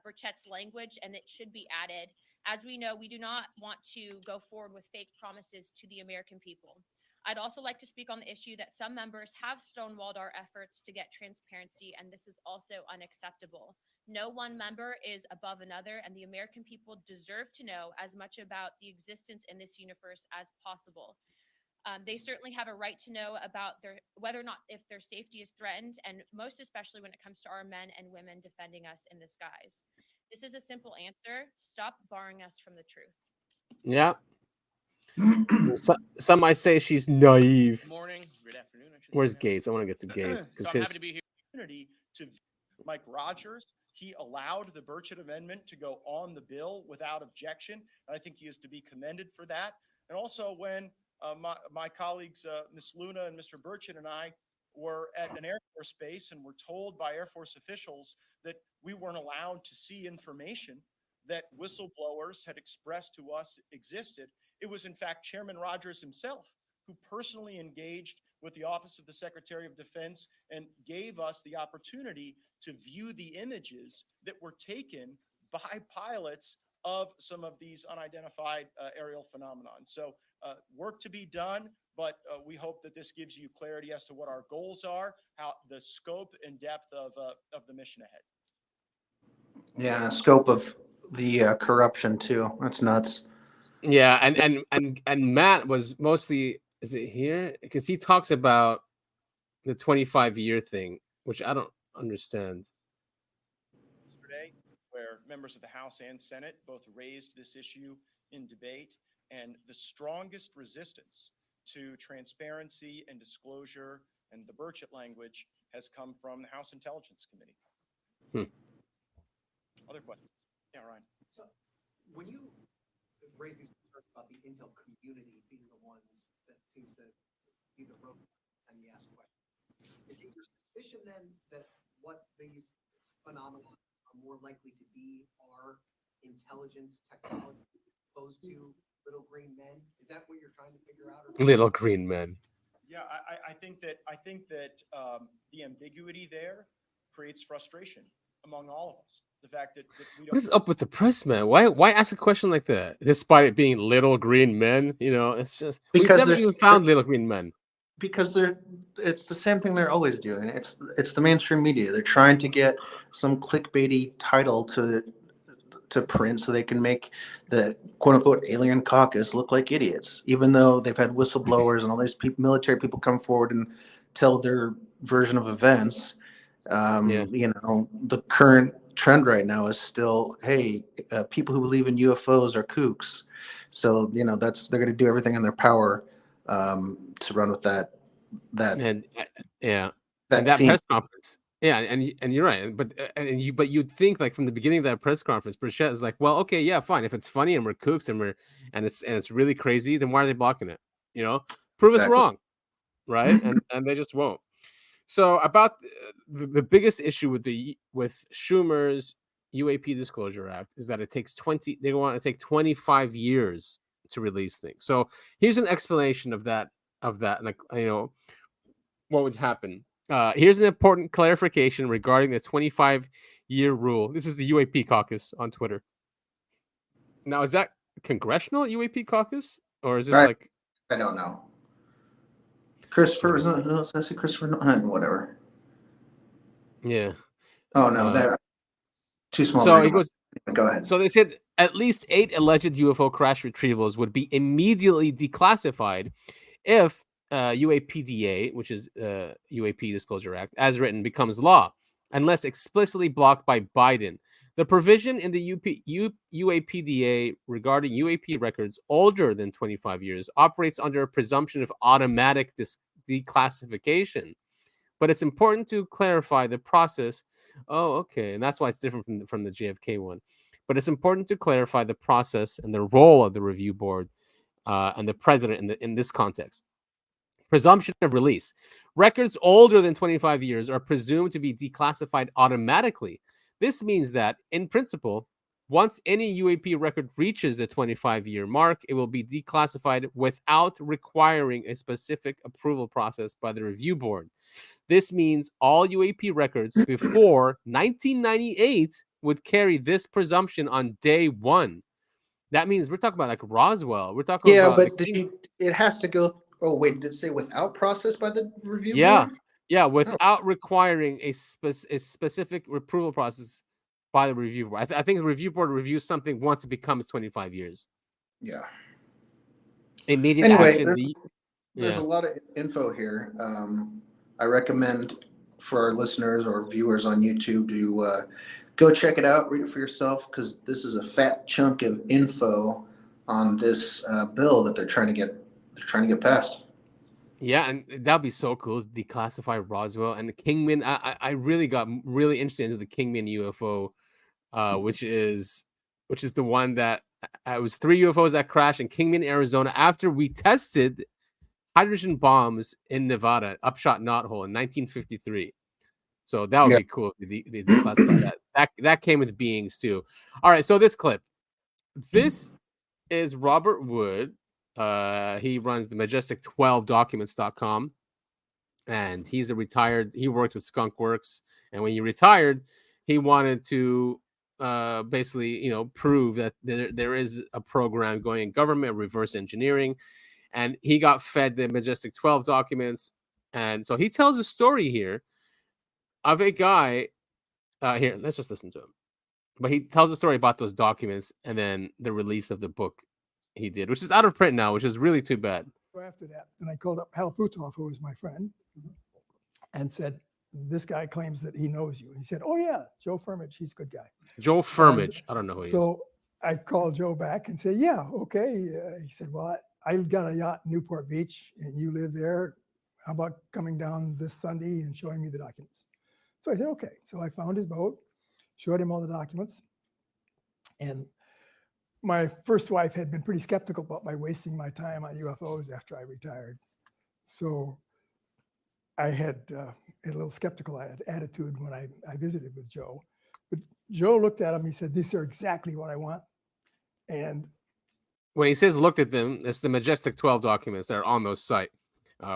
Burchett's language, and it should be added. As we know, we do not want to go forward with fake promises to the American people. I'd also like to speak on the issue that some members have stonewalled our efforts to get transparency, and this is also unacceptable. No one member is above another, and the American people deserve to know as much about the existence in this universe as possible. They certainly have a right to know about whether or not if their safety is threatened, and most especially when it comes to our men and women defending us in the skies. This is a simple answer. Stop barring us from the truth. Yeah. Some might say she's naive. Good morning. Good afternoon. Where's Gates? I want to get to Gates. So I'm happy to be here. To Mike Rogers, he allowed the Burchett Amendment to go on the bill without objection. And I think he is to be commended for that. And also when my colleagues, Ms. Luna and Mr. Burchett and I were at an Air Force base and were told by Air Force officials that we weren't allowed to see information that whistleblowers had expressed to us existed. It was in fact Chairman Rogers himself who personally engaged with the Office of the Secretary of Defense and gave us the opportunity to view the images that were taken by pilots of some of these unidentified aerial phenomenon. So work to be done, but we hope that this gives you clarity as to what our goals are, how the scope and depth of the mission ahead. Yeah, scope of the corruption too. That's nuts. Yeah, and Matt was mostly, is it here? Because he talks about the 25-year thing, which I don't understand. Yesterday, where members of the House and Senate both raised this issue in debate, and the strongest resistance to transparency and disclosure and the Burchett language has come from the House Intelligence Committee. Other questions? Yeah, Ryan. So when you raise these concerns about the intel community being the ones that seems to be the road and you ask questions, is it your suspicion then that what these phenomena are more likely to be are intelligence technology opposed to little green men? Is that what you're trying to figure out? Little green men. Yeah, I think that the ambiguity there creates frustration among all of us. The fact that we don't. What is up with the press, man? Why ask a question like that, despite it being little green men? You know, it's just because we've never even found little green men. Because it's the same thing they're always doing. It's the mainstream media. They're trying to get some clickbaity title to print so they can make the quote unquote alien caucus look like idiots, even though they've had whistleblowers and all these military people come forward and tell their version of events. You know, the current trend right now is still, hey, people who believe in UFOs are kooks. So, you know, they're going to do everything in their power to run with that and that theme. press conference. Yeah, and you're right, but you'd think like from the beginning of that press conference, Burchett is like, well, okay, yeah, fine. If it's funny and we're kooks and it's really crazy, then why are they blocking it? You know, prove us wrong, right? and they just won't. So about the biggest issue with Schumer's UAP Disclosure Act is that it takes they want to take 25 years to release things. So here's an explanation of that, like, you know, what would happen. Here's an important clarification regarding the 25-year rule. This is the UAP caucus on Twitter. Now, is that congressional UAP caucus, or is this like? I don't know. Christopher, I see Christopher, whatever. Yeah. Oh no, that too small. So he goes. Go ahead. So they said at least 8 alleged UFO crash retrievals would be immediately declassified if UAPDA, which is UAP Disclosure Act, as written, becomes law, unless explicitly blocked by Biden. The provision in the UAPDA regarding UAP records older than 25 years operates under a presumption of automatic declassification. But it's important to clarify the process. Oh, okay. And that's why it's different from the JFK one. But it's important to clarify the process and the role of the review board and the president in this context. Presumption of release. Records older than 25 years are presumed to be declassified automatically. This means that, in principle, once any UAP record reaches the 25-year mark, it will be declassified without requiring a specific approval process by the review board. This means all UAP records before 1998 would carry this presumption on day one. That means we're talking about like Roswell. We're talking about... Yeah, but it has to go... Oh, wait, did it say without process by the review board? Yeah, without requiring a specific approval process by the review board. I think the review board reviews something once it becomes 25 years. Yeah. Immediate action. There's a lot of info here. I recommend for our listeners or viewers on YouTube to go check it out, read it for yourself, because this is a fat chunk of info on this bill that they're trying to get passed. Yeah, and that'd be so cool. Declassify Roswell and the Kingman. I really got really interested into the Kingman UFO, which is the one that it was 3 UFOs that crashed in Kingman, Arizona, after we tested hydrogen bombs in Nevada, Upshot Knothole in 1953. So that would be cool if they declassify that. That came with beings too. All right, so this clip. This is Robert Wood. He runs the majestic12documents.com, and he worked with Skunk Works, and when he retired, he wanted to basically, prove that there is a program going in government, reverse engineering, and he got fed the Majestic 12 documents. And so he tells a story here of a guy here. Let's just listen to him. But he tells a story about those documents and then the release of the book he did, which is out of print now, which is really too bad. So after that, then I called up Hal Puthoff, who was my friend, and said, this guy claims that he knows you. He said, oh yeah, Joe Firmage, he's a good guy. Joe Firmage, I don't know who he is. So I called Joe back and said, yeah, okay. He said, well, I got a yacht in Newport Beach and you live there. How about coming down this Sunday and showing me the documents? So I said, okay. So I found his boat, showed him all the documents. And my first wife had been pretty skeptical about my wasting my time on UFOs after I retired. So I had a little skeptical attitude when I visited with Joe. But Joe looked at him, he said, these are exactly what I want. And when he says looked at them, it's the Majestic 12 documents that are on those site,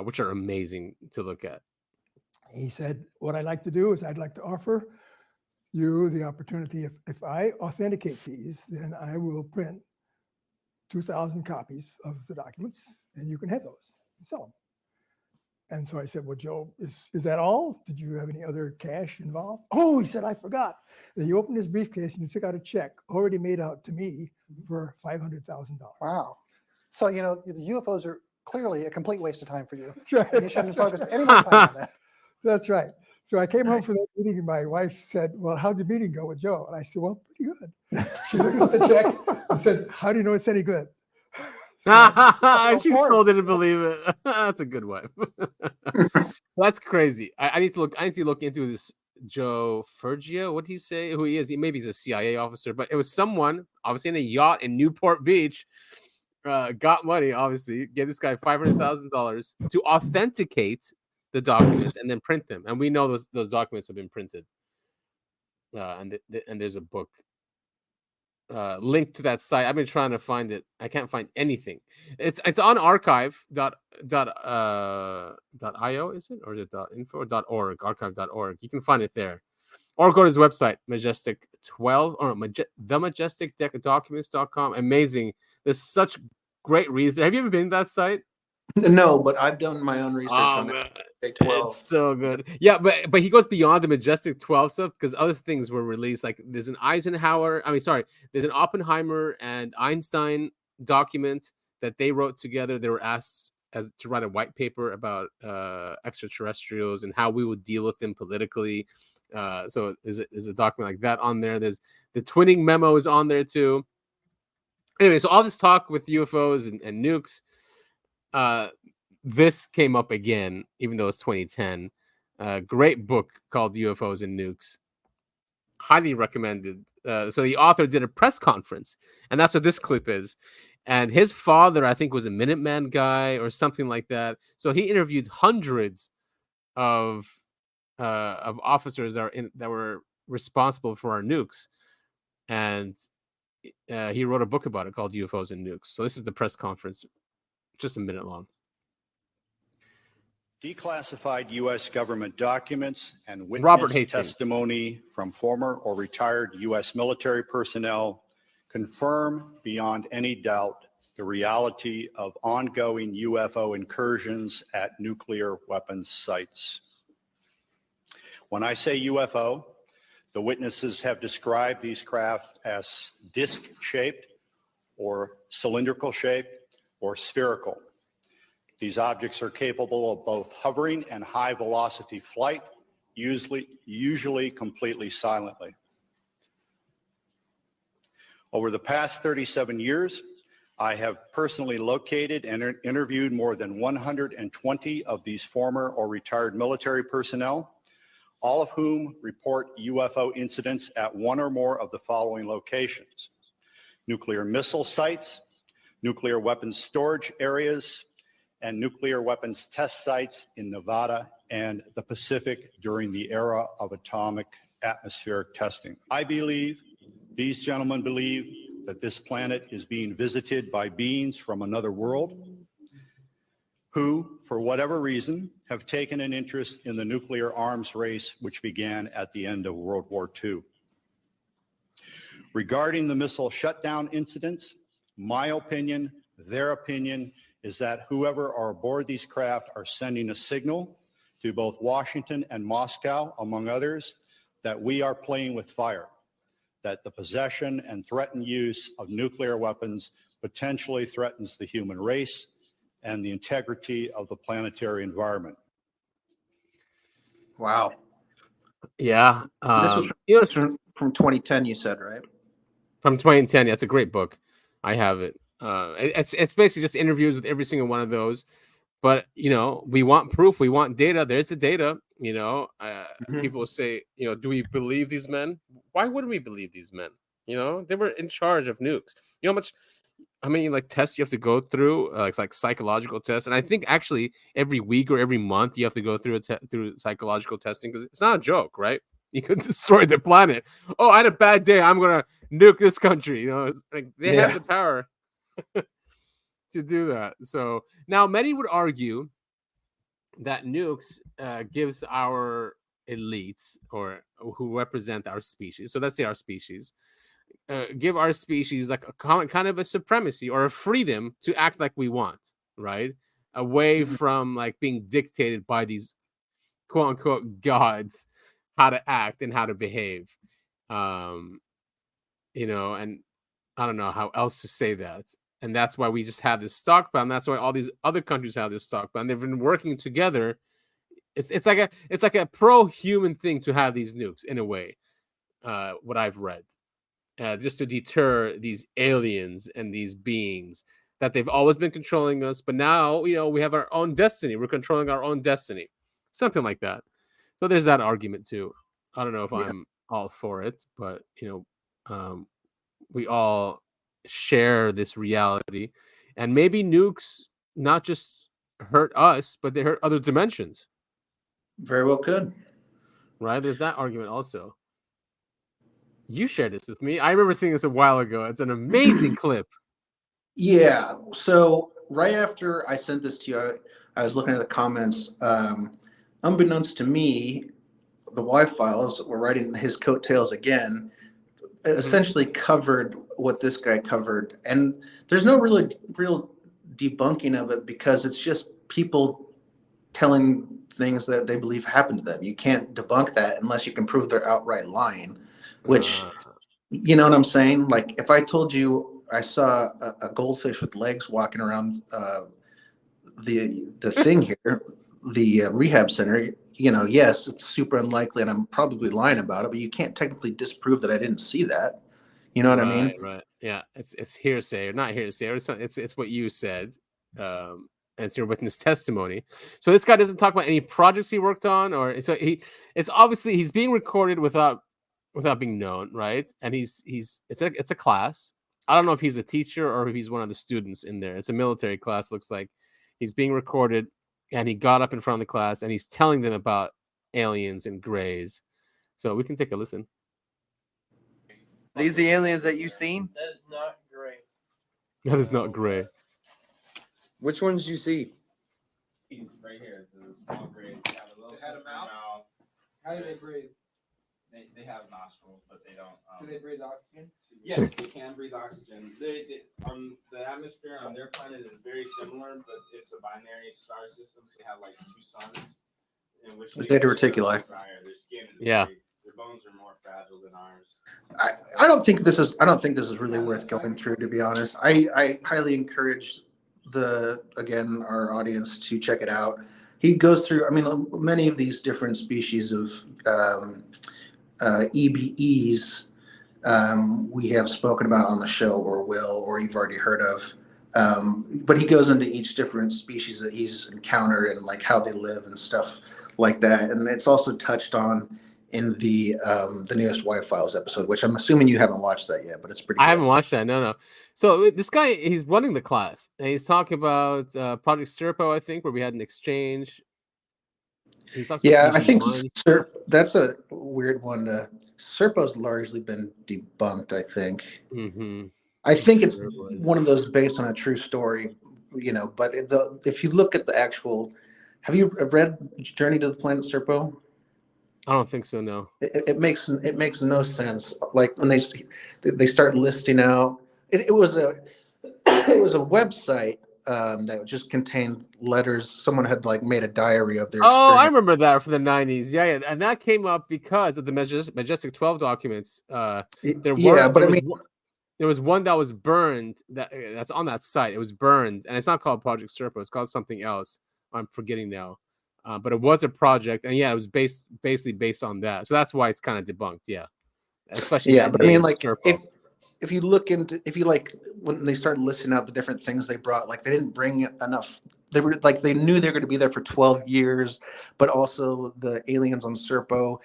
which are amazing to look at. He said, what I'd like to do is I'd like to offer you the opportunity, if I authenticate these, then I will print 2,000 copies of the documents and you can have those and sell them. And so I said, well, Joe, is that all? Did you have any other cash involved? Oh, he said, I forgot. And he opened his briefcase and he took out a check already made out to me for $500,000. Wow. So, the UFOs are clearly a complete waste of time for you. That's right. And you shouldn't focus any more time on that. That's right. So I came home from that meeting and my wife said, well, how'd the meeting go with Joe? And I said, well, pretty good. She looked at the check and said, how do you know it's any good? So, she still didn't believe it. That's a good wife. That's crazy. I need to look into this Joe Fergia. What did he say? Who he is? Maybe he's a CIA officer, but it was someone obviously in a yacht in Newport Beach. Got money, obviously, gave this guy $500,000 to authenticate the documents and then print them. And we know those documents have been printed. And there's a book linked to that site. I've been trying to find it. I can't find anything. It's on archive.io, is it? Or is it .info or .org? Archive.org. You can find it there. Or go to his website, Majestic12 or themajesticdocuments.com. Amazing. There's such great reason. Have you ever been to that site? No, but I've done my own research on it. It's so good. Yeah, but he goes beyond the Majestic 12 stuff because other things were released. Like there's an there's an Oppenheimer and Einstein document that they wrote together. They were asked to write a white paper about extraterrestrials and how we would deal with them politically. So there's a document like that on there. There's the twinning memo is on there too. Anyway, so all this talk with UFOs and nukes. This came up again, even though it's 2010. Great book called UFOs and Nukes. Highly recommended. So the author did a press conference, and that's what this clip is. And his father, I think, was a Minuteman guy or something like that. So he interviewed hundreds of officers that were responsible for our nukes, and he wrote a book about it called UFOs and Nukes. So this is the press conference. Just a minute long. Declassified U.S. government documents and witness testimony from former or retired U.S. military personnel confirm beyond any doubt the reality of ongoing UFO incursions at nuclear weapons sites. When I say UFO, the witnesses have described these craft as disc-shaped or cylindrical shaped or spherical. These objects are capable of both hovering and high velocity flight, usually completely silently. Over the past 37 years, I have personally located and interviewed more than 120 of these former or retired military personnel, all of whom report UFO incidents at one or more of the following locations: nuclear missile sites, nuclear weapons storage areas, and nuclear weapons test sites in Nevada and the Pacific during the era of atomic atmospheric testing. I believe, these gentlemen believe, that this planet is being visited by beings from another world who, for whatever reason, have taken an interest in the nuclear arms race which began at the end of World War II. Regarding the missile shutdown incidents, my opinion, their opinion, is that whoever are aboard these craft are sending a signal to both Washington and Moscow, among others, that we are playing with fire, that the possession and threatened use of nuclear weapons potentially threatens the human race and the integrity of the planetary environment. Wow. Yeah. This was from 2010, you said, right? From 2010. Yeah, it's a great book. I have it. It's basically just interviews with every single one of those. But, we want proof. We want data. There's the data. People say, do we believe these men? Why wouldn't we believe these men? They were in charge of nukes. How many tests you have to go through, like psychological tests? And I think actually every week or every month you have to go through through psychological testing, because it's not a joke, right? You could destroy the planet. Oh, I had a bad day. I'm gonna nuke this country. It's like they have the power to do that. So now many would argue that nukes gives our elites, or who represent our species, so let's say our species, give our species like a kind of a supremacy or a freedom to act like we want, right? Away from like being dictated by these quote unquote gods how to act and how to behave. And I don't know how else to say that. And that's why we just have this stockpile. And that's why all these other countries have this stockpile. And they've been working together. It's like a pro-human thing to have these nukes in a way. What I've read, just to deter these aliens and these beings that they've always been controlling us. But now, we have our own destiny. We're controlling our own destiny, something like that. So there's that argument too. I don't know if I'm all for it, but we all share this reality, and maybe nukes not just hurt us, but they hurt other dimensions. Very well could. Right? There's that argument also. You shared this with me. I remember seeing this a while ago. It's an amazing clip. Yeah. So right after I sent this to you, I was looking at the comments. Unbeknownst to me, the Y-Files were writing his coattails again, essentially covered what this guy covered. And there's no real debunking of it, because it's just people telling things that they believe happened to them. You can't debunk that unless you can prove they're outright lying, which, you know what I'm saying? Like if I told you I saw a goldfish with legs walking around the thing here, the rehab center, yes, it's super unlikely and I'm probably lying about it, but you can't technically disprove that I didn't see that. You know what I mean? Right. Yeah. It's hearsay, or not hearsay, or it's what you said. It's your witness testimony. So this guy doesn't talk about any projects he worked on, or it's obviously he's being recorded without being known, right? And it's a class. I don't know if he's a teacher or if he's one of the students in there. It's a military class, looks like. He's being recorded, and he got up in front of the class and he's telling them about aliens and grays. So we can take a listen. These the aliens that you seen? That is not gray. That is not gray. Which ones do you see? He's right here. The small grays. They have a mouth. How do they breathe? They have nostrils, but they don't. Do they breathe oxygen? Yes, they can breathe oxygen. They the atmosphere on their planet is very similar, but it's a binary star system. So they have like two suns, in which Zeta Reticuli. Their skin is their bones are more fragile than ours. I don't think this is really worth going through, to be honest. I highly encourage our audience to check it out. He goes through, many of these different species of EBEs we have spoken about on the show, or you've already heard of. But he goes into each different species that he's encountered and like how they live and stuff like that. And it's also touched on in the newest White Files episode, which I'm assuming you haven't watched that yet, but it's pretty good. I haven't watched that. No. So this guy, he's running the class, and he's talking about Project Serpo, I think, where we had an exchange. Yeah, I think that's a weird one. Serpo's largely been debunked, I think. Mm-hmm. I think it's one of those based on a true story, but if you look at the actual, have you read Journey to the Planet Serpo? I don't think so. No. It makes no sense. Like when they start listing out, it was a website that just contained letters. Someone had like made a diary of their. Oh, I remember that from the 90s. Yeah, and that came up because of the Majestic 12 documents. There was one that was burned. That's on that site. It was burned, and it's not called Project Serpo. It's called something else. I'm forgetting now. But it was a project, and yeah, it was basically based on that. So that's why it's kind of debunked. Yeah, especially but I mean, like if you look into when they started listing out the different things they brought, like they didn't bring enough. They were like they knew they were going to be there for 12 years, but also the aliens on Serpo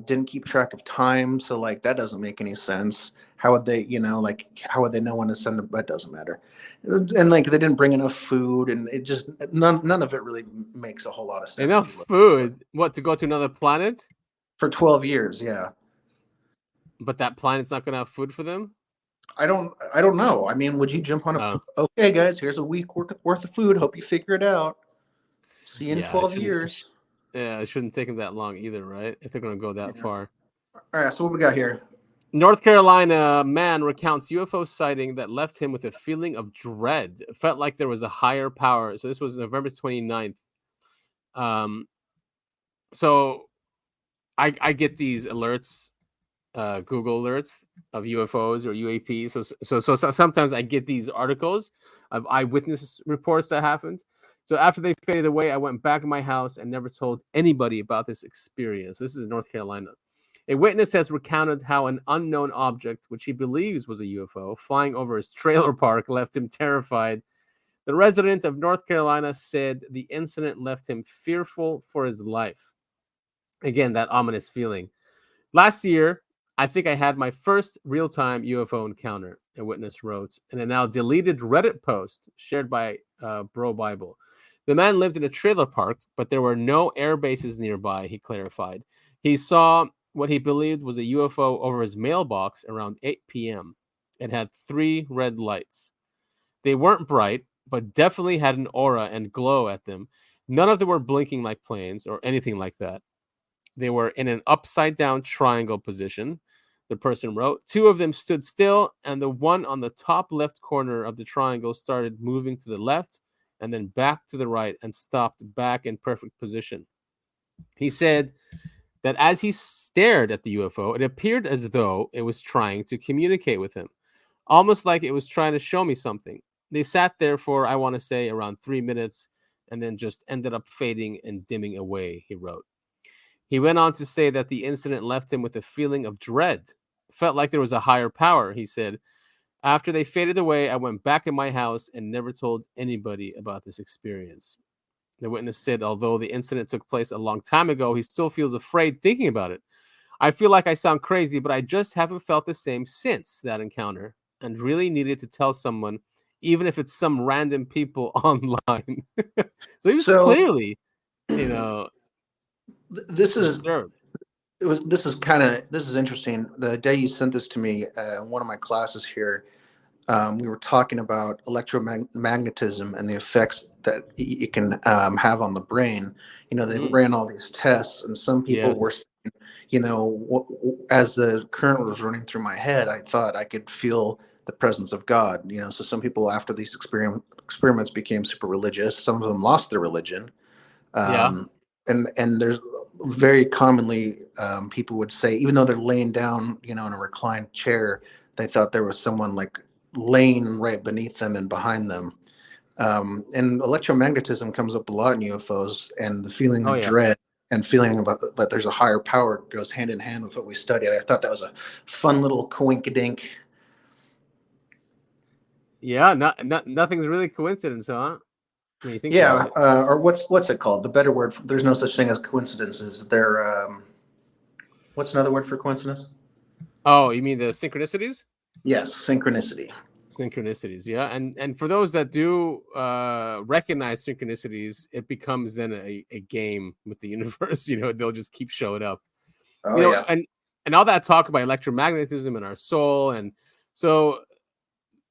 didn't keep track of time, so like that doesn't make any sense. How would they, how would they know when to send them? That doesn't matter. And like they didn't bring enough food, and it just none of it really makes a whole lot of sense. Enough food? What, to go to another planet? For 12 years, yeah. But that planet's not gonna have food for them? I don't know. I mean, would you jump on okay, guys, here's a week worth of food. Hope you figure it out. See you in 12 years. Yeah, it shouldn't take them that long either, right? If they're gonna go that far. All right, so what we got here? North Carolina man recounts UFO sighting that left him with a feeling of dread. It felt like there was a higher power. So this was November 29th. So I get these alerts, Google alerts of UFOs or UAPs. So sometimes I get these articles of eyewitness reports that happened. So after they faded away, I went back in my house and never told anybody about this experience. This is in North Carolina. A witness has recounted how an unknown object, which he believes was a UFO, flying over his trailer park left him terrified. The resident of North Carolina said the incident left him fearful for his life. Again, that ominous feeling. Last year, I think I had my first real-time UFO encounter, a witness wrote, in a now deleted Reddit post shared by Bro Bible. The man lived in a trailer park, but there were no air bases nearby, he clarified. He saw what he believed was a UFO over his mailbox around 8 p.m. It had 3 red lights. They weren't bright, but definitely had an aura and glow at them. None of them were blinking like planes or anything like that. They were in an upside-down triangle position, the person wrote. 2 of them stood still, and the one on the top left corner of the triangle started moving to the left and then back to the right and stopped back in perfect position. He said that as he stared at the UFO, it appeared as though it was trying to communicate with him, almost like it was trying to show me something. They sat there for, I want to say, around 3 minutes, and then just ended up fading and dimming away, he wrote. He went on to say that the incident left him with a feeling of dread. Felt like there was a higher power, he said. After they faded away, I went back in my house and never told anybody about this experience. The witness said, although the incident took place a long time ago, he still feels afraid thinking about it. I feel like I sound crazy, but I just haven't felt the same since that encounter and really needed to tell someone, even if it's some random people online. So he was clearly, this is disturbed. This is interesting. The day you sent this to me, one of my classes here, we were talking about electromagnetism and the effects that it can have on the brain. They ran all these tests, and some people were saying, as the current was running through my head, I thought I could feel the presence of God. So some people, after these experiments, became super religious. Some of them lost their religion. And there's very commonly people would say, even though they're laying down, in a reclined chair, they thought there was someone like laying right beneath them and behind them. And electromagnetism comes up a lot in UFOs, and the feeling of dread and feeling about that there's a higher power goes hand in hand with what we study. I thought that was a fun little coinkydink. Yeah, nothing's really coincidence, huh? When you think Yeah, about it. or what's it called? The better word. There's no such thing as coincidences. What's another word for coincidence? Oh, you mean the synchronicities? Yes, synchronicity. Synchronicities, yeah. And for those that do recognize synchronicities, it becomes then a game with the universe. They'll just keep showing up. Oh, yeah. And all that talk about electromagnetism and our soul. And so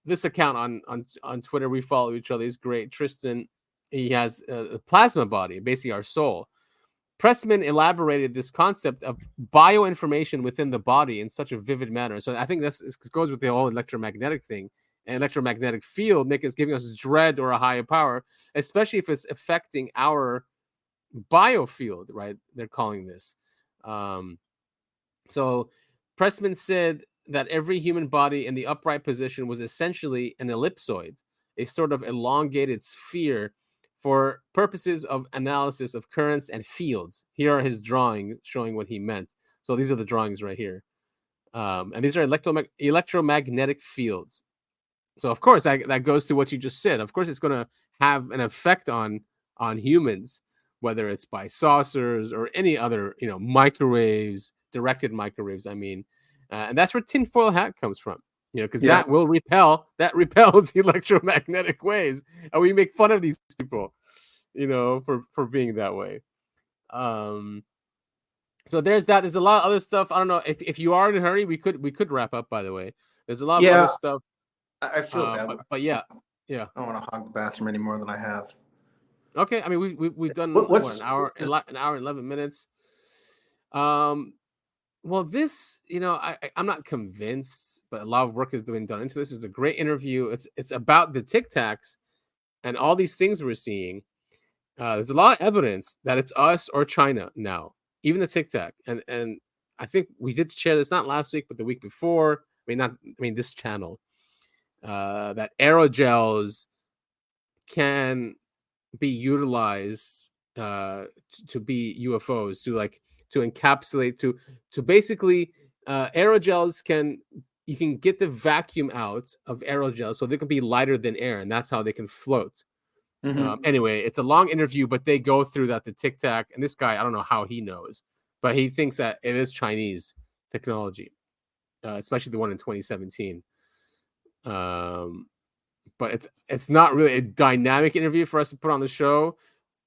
this account on Twitter, we follow each other. He's great. Tristan, he has a plasma body, basically our soul. Pressman elaborated this concept of bioinformation within the body in such a vivid manner. So I think this goes with the whole electromagnetic thing. An electromagnetic field giving us dread or a higher power, especially if it's affecting our biofield, right? They're calling this. So Pressman said that every human body in the upright position was essentially an ellipsoid, a sort of elongated sphere for purposes of analysis of currents and fields. Here are his drawings showing what he meant. So these are the drawings right here. And these are electromagnetic fields. So of course that goes to what you just said. Of course it's going to have an effect on humans, whether it's by saucers or any other, microwaves, directed microwaves. I mean, and that's where tinfoil hat comes from, because that repels electromagnetic waves, and we make fun of these people, for being that way. So there's that. There's a lot of other stuff. I don't know if you are in a hurry, we could wrap up. By the way, there's a lot of other stuff. I feel bad, but yeah. I don't want to hog the bathroom any more than I have. Okay, I mean we've done an hour and 11 minutes. Well, this, I'm not convinced, but a lot of work is being done into this. It's a great interview. It's about the Tic Tacs and all these things we're seeing. There's a lot of evidence that it's us or China now, even the Tic Tac. And I think we did share this not last week, but the week before. This channel. That aerogels can be utilized to be UFOs, to encapsulate, to basically aerogels you can get the vacuum out of aerogels so they can be lighter than air, and that's how they can float. Anyway, it's a long interview, but they go through that, the Tic Tac, and this guy, I don't know how he knows, but he thinks that it is Chinese technology, especially the one in 2017. But it's not really a dynamic interview for us to put on the show,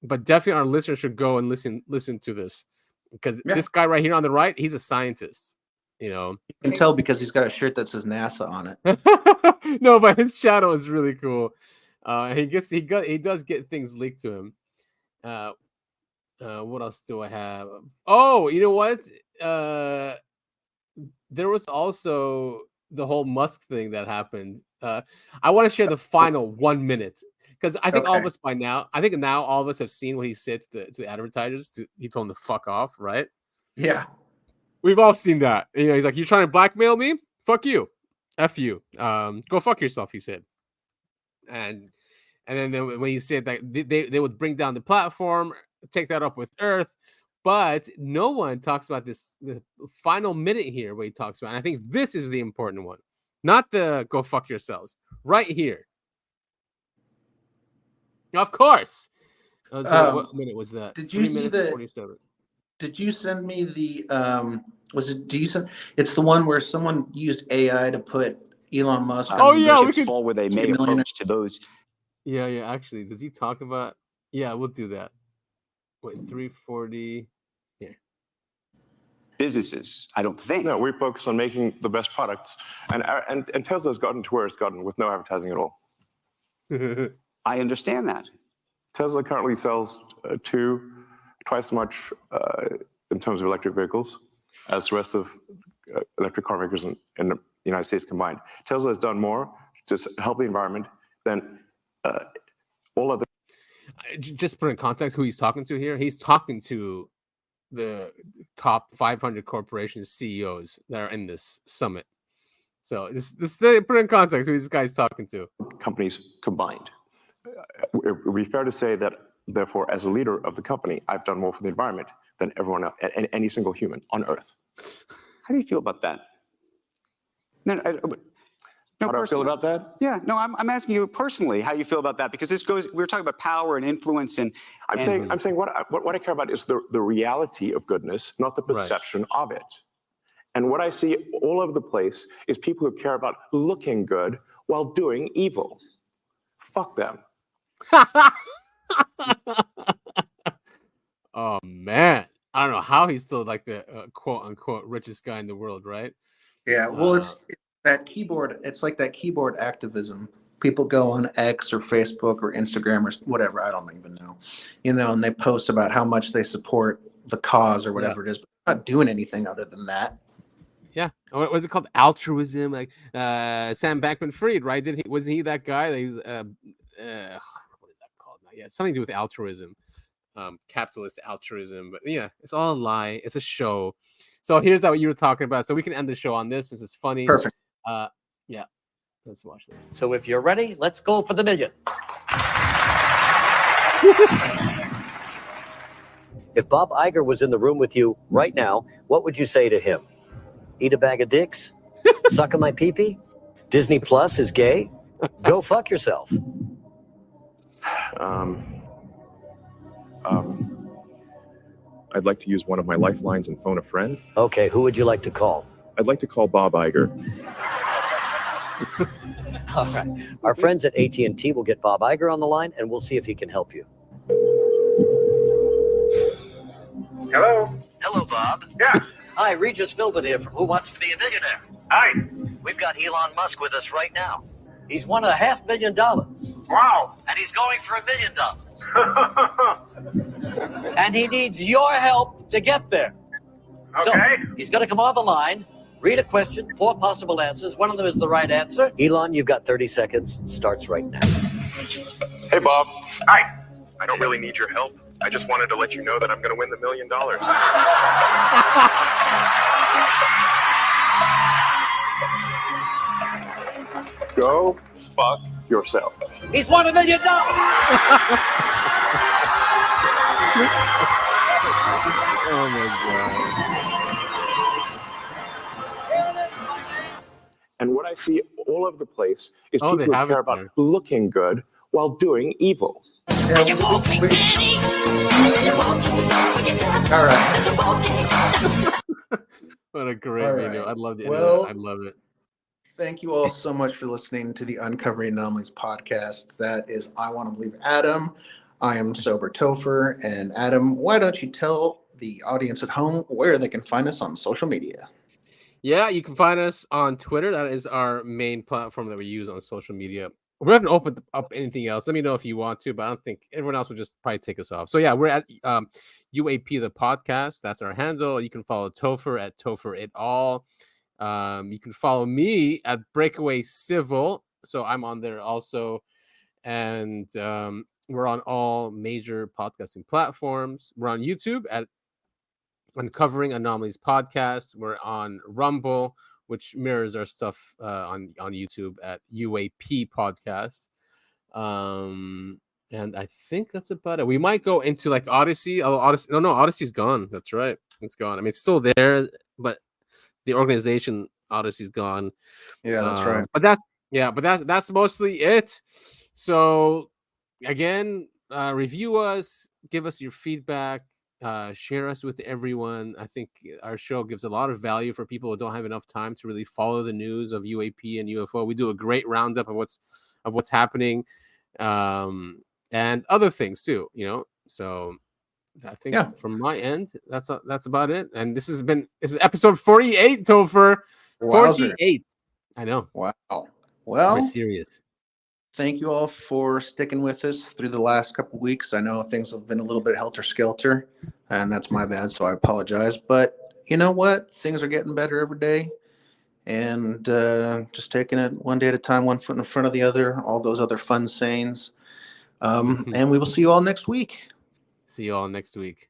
but definitely our listeners should go and listen to this, because this guy right here on the right, he's a scientist. You can tell because he's got a shirt that says NASA on it. No, but his channel is really cool. He does get things leaked to him. What else do I have? Oh, you know what? There was also the whole Musk thing that happened. I want to share the final 1 minute, because I think all of us now all of us have seen what he said to advertisers. He told them to fuck off, right? Yeah. We've all seen that. He's like, "You're trying to blackmail me? Fuck you. F you. Go fuck yourself," he said. And then when he said that they would bring down the platform, take that up with Earth, but no one talks about the final minute here where he talks about, and I think this is the important one. Not the go fuck yourselves. Right here. Of course. What minute was that? Did you see the 47. Did you send me the it's the one where someone used AI to put Elon Musk on Burchett's fall where they may approach to those. Yeah, actually. Does he talk about? Yeah, we'll do that. Wait, 340. Yeah. Businesses, I don't think. No, we focus on making the best products, and Tesla's gotten to where it's gotten with no advertising at all. I understand that. Tesla currently sells twice as much in terms of electric vehicles as the rest of electric car makers in the United States combined. Tesla has done more to help the environment than all other. Just put in context who he's talking to here. He's talking to the top 500 corporation CEOs that are in this summit. So this put in context who this guy's talking to. Companies combined. It would be fair to say that, therefore, as a leader of the company, I've done more for the environment than everyone else, any single human on Earth. How do you feel about that? No, How do I feel about that? Yeah, no, I'm asking you personally how you feel about that, because we're talking about power and influence, and I'm saying what I care about is the reality of goodness, not the perception of it. And what I see all over the place is people who care about looking good while doing evil. Fuck them. Oh man, I don't know how he's still like the quote unquote richest guy in the world, right? Yeah, well, it's that keyboard. It's like that keyboard activism. People go on X or Facebook or Instagram or whatever. I don't even know, and they post about how much they support the cause or whatever it is, but they're not doing anything other than that. Yeah, what was it called? Altruism, like Sam Bankman-Fried, right? Wasn't he that guy? That he was, what is that called? Yeah, something to do with altruism, capitalist altruism. But yeah, it's all a lie. It's a show. So here's what you were talking about. So we can end the show on this. This is funny. Perfect. Yeah, let's watch this. So if you're ready, let's go for the million. If Bob Iger was in the room with you right now, what would you say to him? Eat a bag of dicks? Suck on my pee-pee? Disney Plus is gay? Go fuck yourself. I'd like to use one of my lifelines and phone a friend. Okay, who would you like to call? I'd like to call Bob Iger. All right. Our friends at AT&T will get Bob Iger on the line, and we'll see if he can help you. Hello? Hello, Bob. Yeah. Hi, Regis Philbin here from Who Wants to Be a Millionaire. Hi. We've got Elon Musk with us right now. He's won $500,000. Wow. And he's going for $1 million. And he needs your help to get there. Okay. So he's going to come on the line, read a question, 4 possible answers. One of them is the right answer. Elon, you've got 30 seconds. Starts right now. Hey, Bob. Hi. I don't really need your help. I just wanted to let you know that I'm going to win the $1 million. Go fuck yourself. He's won $1 million. Oh my god. And what I see all over the place is Oh, people they who have care it about there. looking good while doing evil. All right. What a great All video. right. I love the Well, I love it. Thank you all so much for listening to the Uncovering Anomalies podcast. That is I Want to Believe Adam. I am Sober Topher. And Adam, why don't you tell the audience at home where they can find us on social media? Yeah, you can find us on Twitter. That is our main platform that we use on social media. We haven't opened up anything else. Let me know if you want to, but I don't think everyone else would just probably take us off. So yeah, we're at UAP the podcast. That's our handle. You can follow Topher at Topher it all. You can follow me at Breakaway Civil. So I'm on there also. And we're on all major podcasting platforms. We're on YouTube at Uncovering Anomalies Podcast. We're on Rumble, which mirrors our stuff on YouTube at UAP Podcast. And I think that's about it. We might go into like Odyssey. Oh, Odyssey. No, Odyssey's gone. That's right. It's gone. I mean, it's still there, but the organization Odyssey's gone. Yeah, that's right. But that's mostly it. So again, review us, give us your feedback, share us with everyone. I think our show gives a lot of value for people who don't have enough time to really follow the news of UAP and UFO. We do a great roundup of what's happening, and other things too. So I think from my end, that's about it. And this is episode 48, Topher. 48. I know. Wow. Well, we're serious. Thank you all for sticking with us through the last couple of weeks. I know things have been a little bit helter-skelter, and that's my bad, so I apologize. But you know what? Things are getting better every day, and just taking it one day at a time, one foot in front of the other, all those other fun sayings. And we will see you all next week. See you all next week.